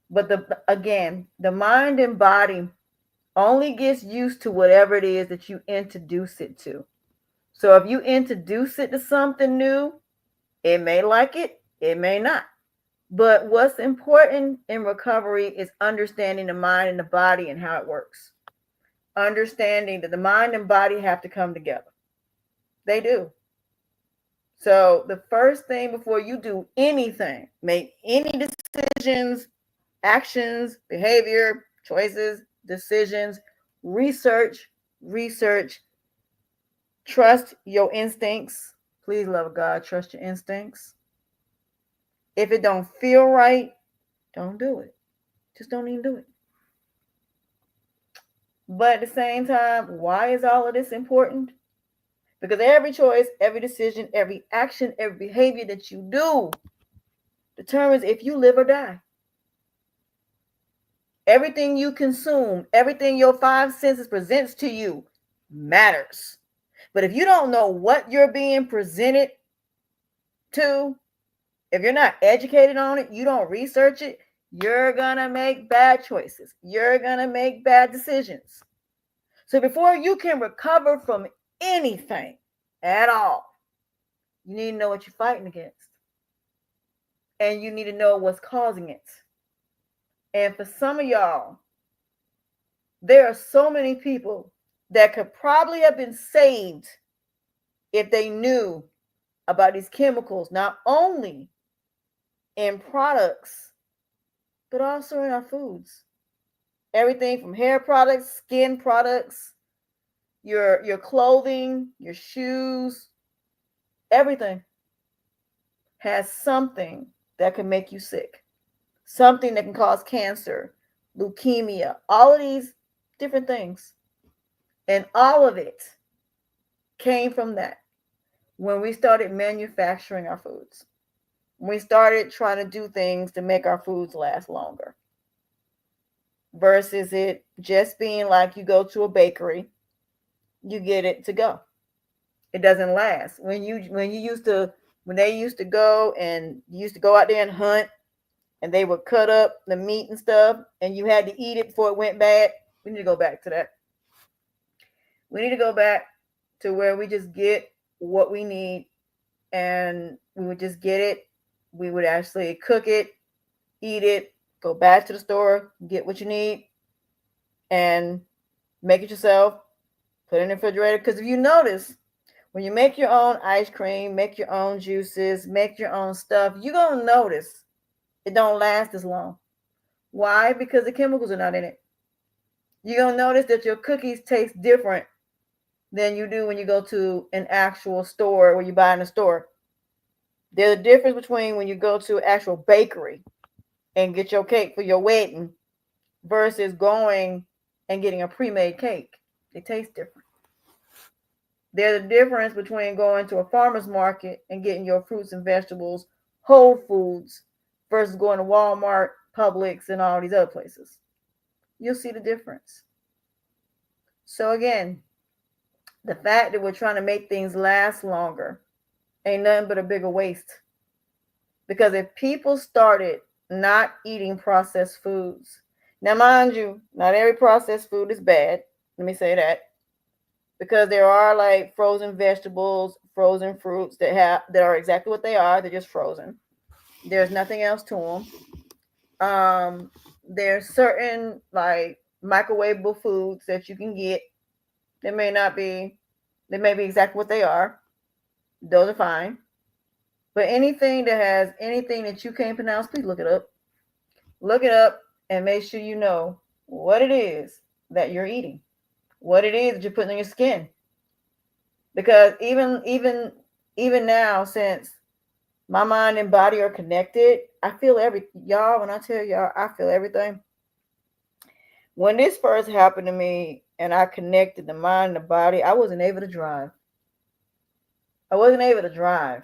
A: But the mind and body only gets used to whatever it is that you introduce it to. So if you introduce it to something new, it may like it, it may not. But what's important in recovery is understanding the mind and the body and how it works. Understanding that the mind and body have to come together. They do. So the first thing before you do anything, make any decisions, actions, behavior, choices, decisions, research, trust your instincts. Please, love God, trust your instincts. If it don't feel right, don't do it. Just don't even do it. But at the same time, why is all of this important? Because every choice, every decision, every action, every behavior that you do determines if you live or die. Everything you consume, everything your five senses presents to you matters. But if you don't know what you're being presented to, if you're not educated on it, you don't research it, you're going to make bad choices. You're going to make bad decisions. So before you can recover from anything at all, you need to know what you're fighting against. And you need to know what's causing it. And for some of y'all, there are so many people that could probably have been saved if they knew about these chemicals, not only in products, but also in our foods. Everything from hair products, skin products, your clothing, your shoes, everything has something that can make you sick, something that can cause cancer, leukemia, all of these different things. And all of it came from that when we started manufacturing our foods. We started trying to do things to make our foods last longer versus it just being like you go to a bakery, you get it to go. It doesn't last. When they used to go and you used to go out there and hunt and they would cut up the meat and stuff and you had to eat it before it went bad. We need to go back to that. We need to go back to where we just get what we need and we would just get it. We would actually cook it, eat it, go back to the store, get what you need, and make it yourself. Put it in the refrigerator. Because if you notice, when you make your own ice cream, make your own juices, make your own stuff, you're going to notice it don't last as long. Why? Because the chemicals are not in it. You're going to notice that your cookies taste different than you do when you go to an actual store where you buy in a store. There's a difference between when you go to an actual bakery and get your cake for your wedding versus going and getting a pre-made cake. They taste different. There's a difference between going to a farmer's market and getting your fruits and vegetables, Whole Foods, versus going to Walmart, Publix, and all these other places. You'll see the difference. So again, the fact that we're trying to make things last longer ain't nothing but a bigger waste. Because if people started not eating processed foods, now mind you, not every processed food is bad. Let me say that. Because there are like frozen vegetables, frozen fruits that are exactly what they are. They're just frozen. There's nothing else to them. There's certain like microwavable foods that you can get. They may not be, they may be exactly what they are. Those are fine. But anything that has anything that you can't pronounce, please look it up. Look it up and make sure you know what it is that you're eating, what it is that you're putting on your skin. Because even now, since my mind and body are connected, I feel y'all. When I tell y'all, I feel everything. When this first happened to me and I connected the mind and the body, I wasn't able to drive. I wasn't able to drive.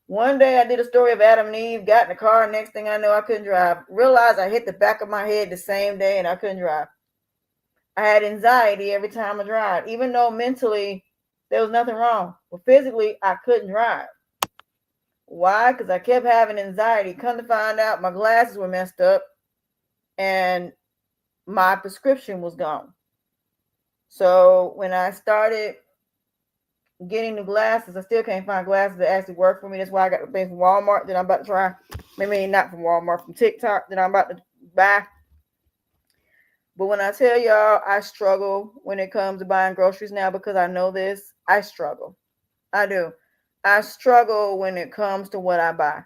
A: One day I did a story of Adam and Eve, got in the car, next thing I know I couldn't drive. Realized I hit the back of my head the same day and I couldn't drive. I had anxiety every time I drive, even though mentally there was nothing wrong. But physically I couldn't drive. Why? Because I kept having anxiety. Come to find out my glasses were messed up and my prescription was gone. So when I started getting new glasses, I still can't find glasses that actually work for me. That's why I got the thing from Walmart that I'm about to try. Maybe not from Walmart, from TikTok that I'm about to buy. But when I tell y'all I struggle when it comes to buying groceries now because I know this, I struggle. I do. I struggle when it comes to what I buy.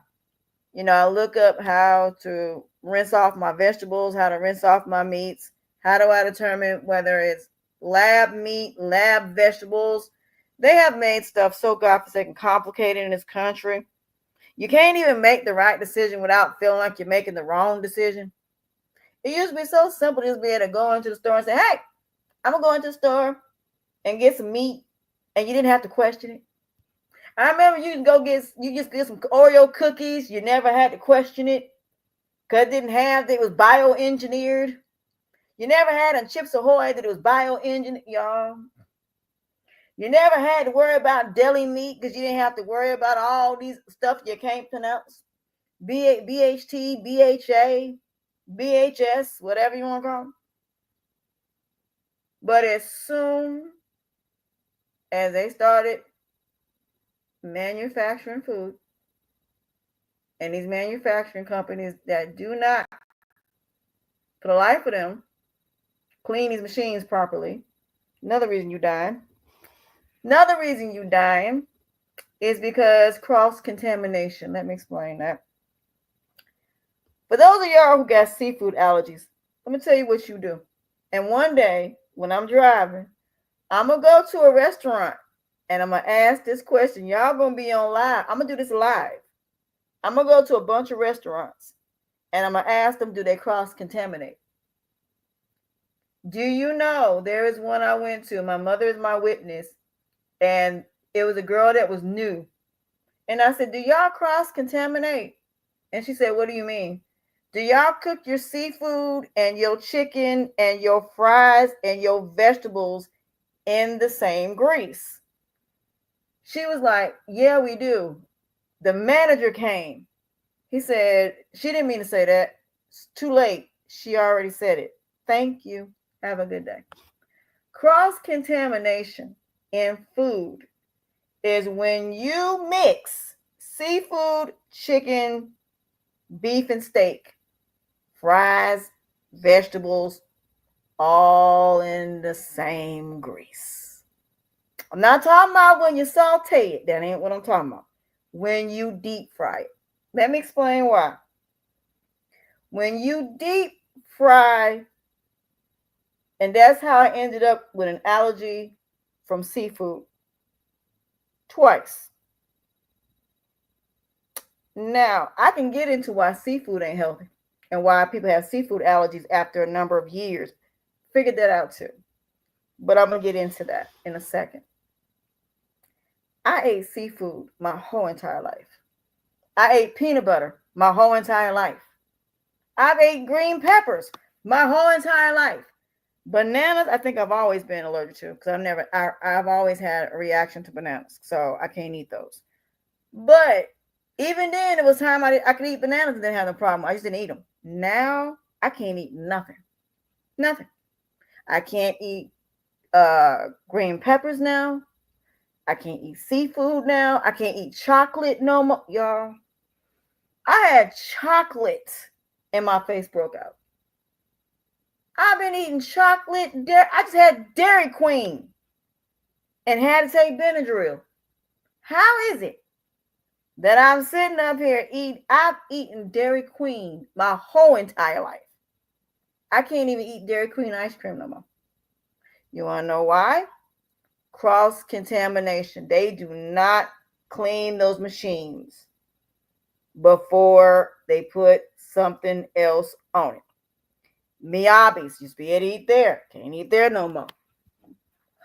A: You know, I look up how to rinse off my vegetables, how to rinse off my meats. How do I determine whether it's lab meat, lab vegetables? They have made stuff so godforsaken complicated in this country. You can't even make the right decision without feeling like you're making the wrong decision. It used to be so simple to just be able to go into the store and say, hey, I'm going to go into the store and get some meat. And you didn't have to question it. I remember you just get some Oreo cookies. You never had to question it because it was bioengineered. You never had on Chips Ahoy that it was bioengineered, y'all. You never had to worry about deli meat because you didn't have to worry about all these stuff you can't pronounce. BHT, BHA, BHS, whatever you want to call them. But as soon as they started manufacturing food, and these manufacturing companies that do not For the life of them, clean these machines properly. Another reason you dying. Another reason you dying is because cross-contamination. Let me explain that. For those of y'all who got seafood allergies, let me tell you what you do. And one day, when I'm driving, I'm going to go to a restaurant and I'm going to ask this question. Y'all going to be on live. I'm going to do this live. I'm going to go to a bunch of restaurants and I'm going to ask them, do they cross-contaminate? Do you know there is one I went to? My mother is my witness. And it was a girl that was new. And I said, do y'all cross-contaminate? And she said, what do you mean? Do y'all cook your seafood and your chicken and your fries and your vegetables in the same grease? She was like, yeah, we do. The manager came. He said, she didn't mean to say that. It's too late. She already said it. Thank you. Have a good day. Cross-contamination in food is when you mix seafood, chicken, beef, and steak, fries, vegetables, all in the same grease. I'm not talking about when you saute it. That ain't what I'm talking about. When you deep fry it. Let me explain why. When you deep fry, and that's how I ended up with an allergy from seafood twice. Now, I can get into why seafood ain't healthy and why people have seafood allergies after a number of years. Figured that out too. But I'm going to get into that in a second. I ate seafood my whole entire life. I ate peanut butter my whole entire life. I've ate green peppers my whole entire life. Bananas, I think I've always been allergic to because I've always had a reaction to bananas. So I can't eat those. But even then, it was time I could eat bananas and didn't have no problem. I just didn't eat them. Now, I can't eat nothing. Nothing. I can't eat green peppers now. I can't eat seafood now. I can't eat chocolate no more. Y'all, I had chocolate and my face broke out. I've been eating chocolate. I just had Dairy Queen and had to take Benadryl. How is it that I'm sitting up here I've eaten Dairy Queen my whole entire life? I can't even eat Dairy Queen ice cream no more. You want to know why? Cross-contamination. They do not clean those machines before they put something else on it. Miyabi's used to be able to eat there. Can't eat there no more.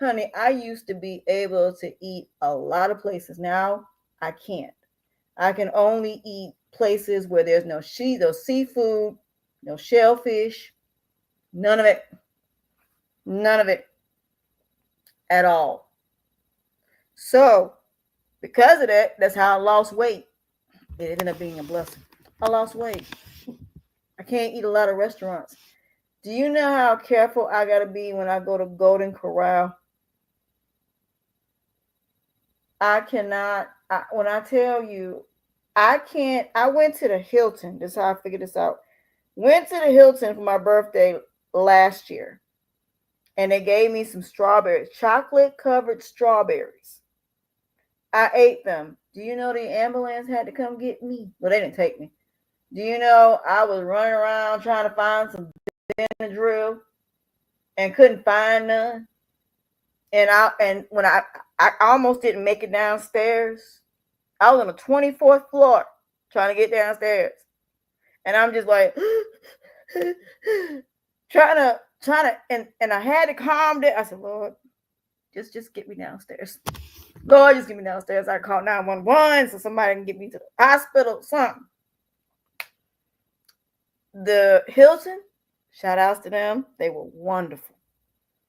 A: Honey, I used to be able to eat a lot of places. Now I can't. I can only eat places where there's no seafood, no shellfish, none of it. None of it at all. So, because of that, that's how I lost weight. It ended up being a blessing. I lost weight. I can't eat a lot of restaurants. Do you know how careful I got to be when I go to Golden Corral? I cannot, when I tell you, I can't, I went to the Hilton. This is how I figured this out. Went to the Hilton for my birthday last year. And they gave me some strawberries, chocolate-covered strawberries. I ate them. Do you know the ambulance had to come get me? Well, they didn't take me. Do you know I was running around trying to find some Benadryl and couldn't find none? And when I almost didn't make it downstairs. I was on the 24th floor trying to get downstairs. And I'm just like trying to and I had to calm down. I said, Lord, just get me downstairs. Lord, just get me downstairs. I call 911 so somebody can get me to the hospital, something. The Hilton, shout outs to them. They were wonderful.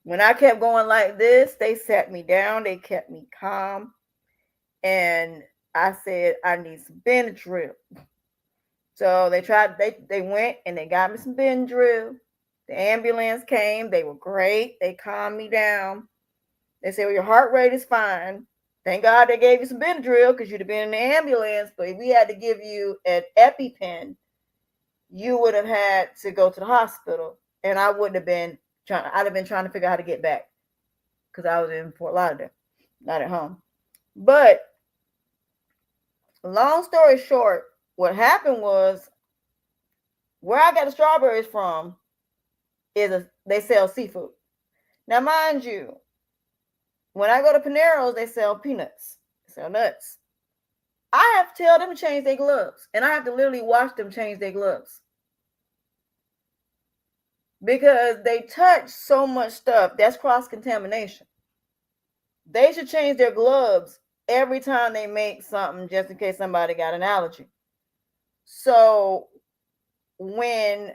A: When I kept going like this, they sat me down. They kept me calm. And I said, I need some Benadryl. So they went and they got me some Benadryl. The ambulance came. They were great. They calmed me down. They said, well, your heart rate is fine. Thank God they gave you some Benadryl because you'd have been in the ambulance. But if we had to give you an EpiPen, you would have had to go to the hospital. and I wouldn't have been trying. I'd have been trying to figure out how to get back because I was in Fort Lauderdale, not at home. But long story short, what happened was where I got the strawberries from they sell seafood. Now, mind you, when I go to Panero's, they sell peanuts, they sell nuts. I have to tell them to change their gloves, and I have to literally watch them change their gloves because they touch so much stuff. That's cross contamination. They should change their gloves every time they make something, just in case somebody got an allergy. So when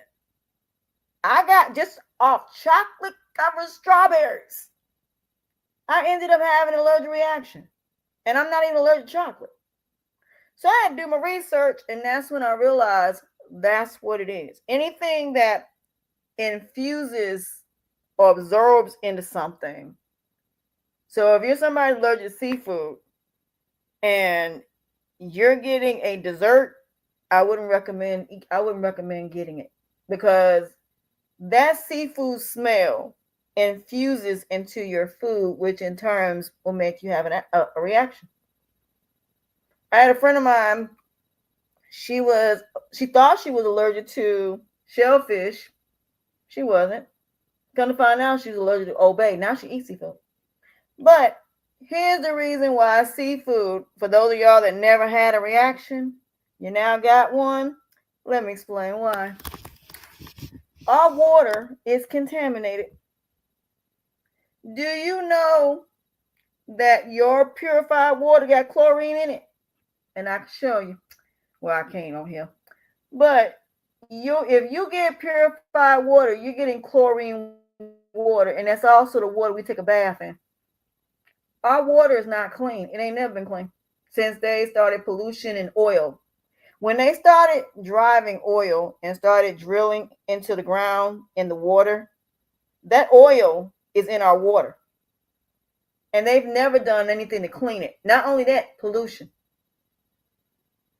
A: I got just off chocolate covered strawberries, I ended up having an allergic reaction, and I'm not even allergic to chocolate. So I had to do my research, and that's when I realized that's what it is. Anything that infuses or absorbs into something. So if you're somebody allergic to seafood and you're getting a dessert, I wouldn't recommend getting it because that seafood smell infuses into your food, which in turn will make you have a reaction. I had a friend of mine. She thought she was allergic to shellfish. She wasn't. Come to find out, she was allergic to Old Bay. Now she eats seafood. But here's the reason why seafood, for those of y'all that never had a reaction, you now got one. Let me explain why. Our water is contaminated. Do you know that your purified water got chlorine in it? And I can show you. Well, I can't on here. But if you get purified water, you're getting chlorine water, and that's also the water we take a bath in. Our water is not clean. It ain't never been clean since they started pollution and oil. When they started driving oil and started drilling into the ground in the water, that oil is in our water. And they've never done anything to clean it. Not only that, pollution.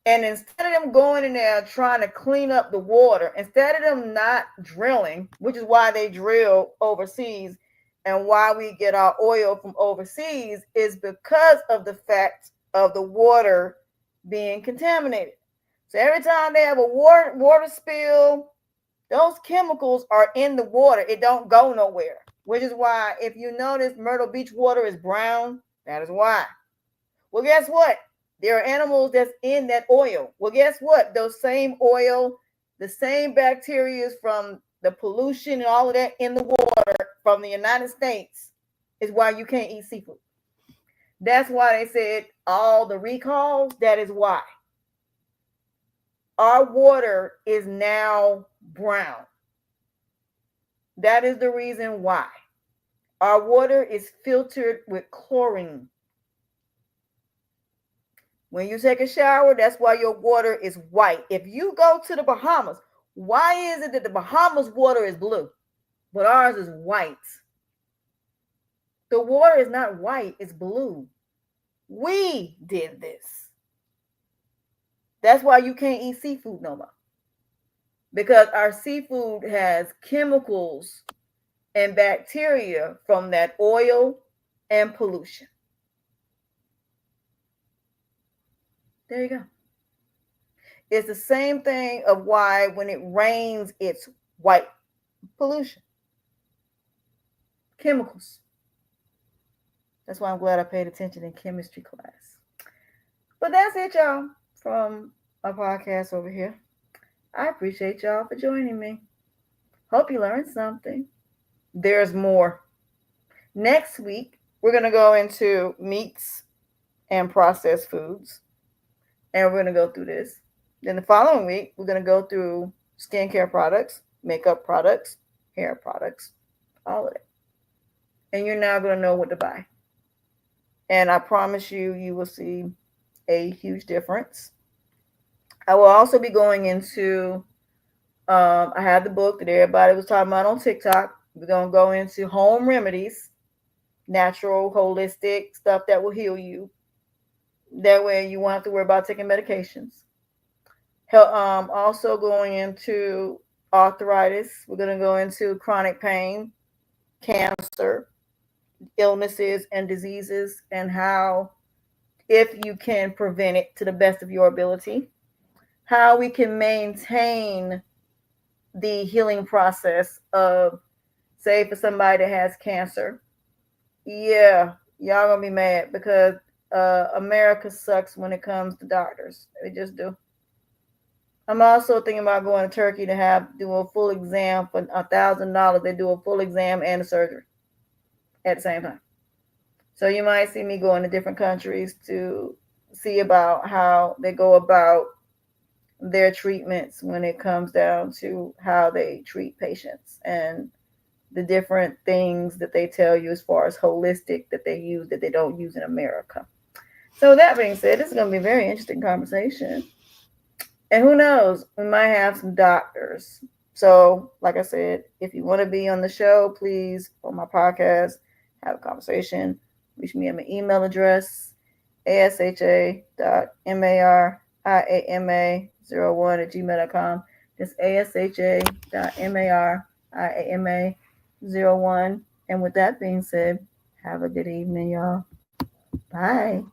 A: And instead of them going in there trying to clean up the water, instead of them not drilling, which is why they drill overseas and why we get our oil from overseas, is because of the fact of the water being contaminated. So every time they have a water spill, those chemicals are in the water. It don't go nowhere, which is why if you notice Myrtle Beach water is brown, that is why. Well, guess what? There are animals that's in that oil. Well, guess what? Those same oil, the same bacteria from the pollution and all of that in the water from the United States is why you can't eat seafood. That's why they said all the recalls. That is why. Our water is now brown. That is the reason why. Our water is filtered with chlorine. When you take a shower, that's why your water is white. If you go to the Bahamas, why is it that the Bahamas water is blue, but ours is white? The water is not white, it's blue. We did this. That's why you can't eat seafood no more. Because our seafood has chemicals and bacteria from that oil and pollution. There you go. It's the same thing of why when it rains, it's white. Pollution. Chemicals. That's why I'm glad I paid attention in chemistry class. But that's it, y'all, from our podcast over here. I appreciate y'all for joining me. Hope you learned something. There's more. Next week, we're going to go into meats and processed foods. And we're going to go through this. Then the following week, we're going to go through skincare products, makeup products, hair products, all of it. And you're now going to know what to buy. And I promise you, you will see a huge difference. I will also be going into, I have the book that everybody was talking about on TikTok. We're going to go into home remedies, natural, holistic stuff that will heal you. That way you won't have to worry about taking medications. Also going into arthritis. We're going to go into chronic pain, cancer, illnesses and diseases, and how, if you can prevent it to the best of your ability, how we can maintain the healing process of, say, for somebody that has cancer. Yeah, y'all gonna be mad because America sucks when it comes to doctors. They just do. I'm also thinking about going to Turkey to do a full exam for $1,000. They do a full exam and a surgery at the same time. So you might see me going to different countries to see about how they go about their treatments when it comes down to how they treat patients and the different things that they tell you as far as holistic that they use that they don't use in America. So that being said, this is going to be a very interesting conversation. And who knows, we might have some doctors. So, like I said, if you want to be on the show, please, on my podcast, have a conversation. Reach me at my email address, asha.mariama01@gmail.com. That's asha.mariama01. And with that being said, have a good evening, y'all. Bye.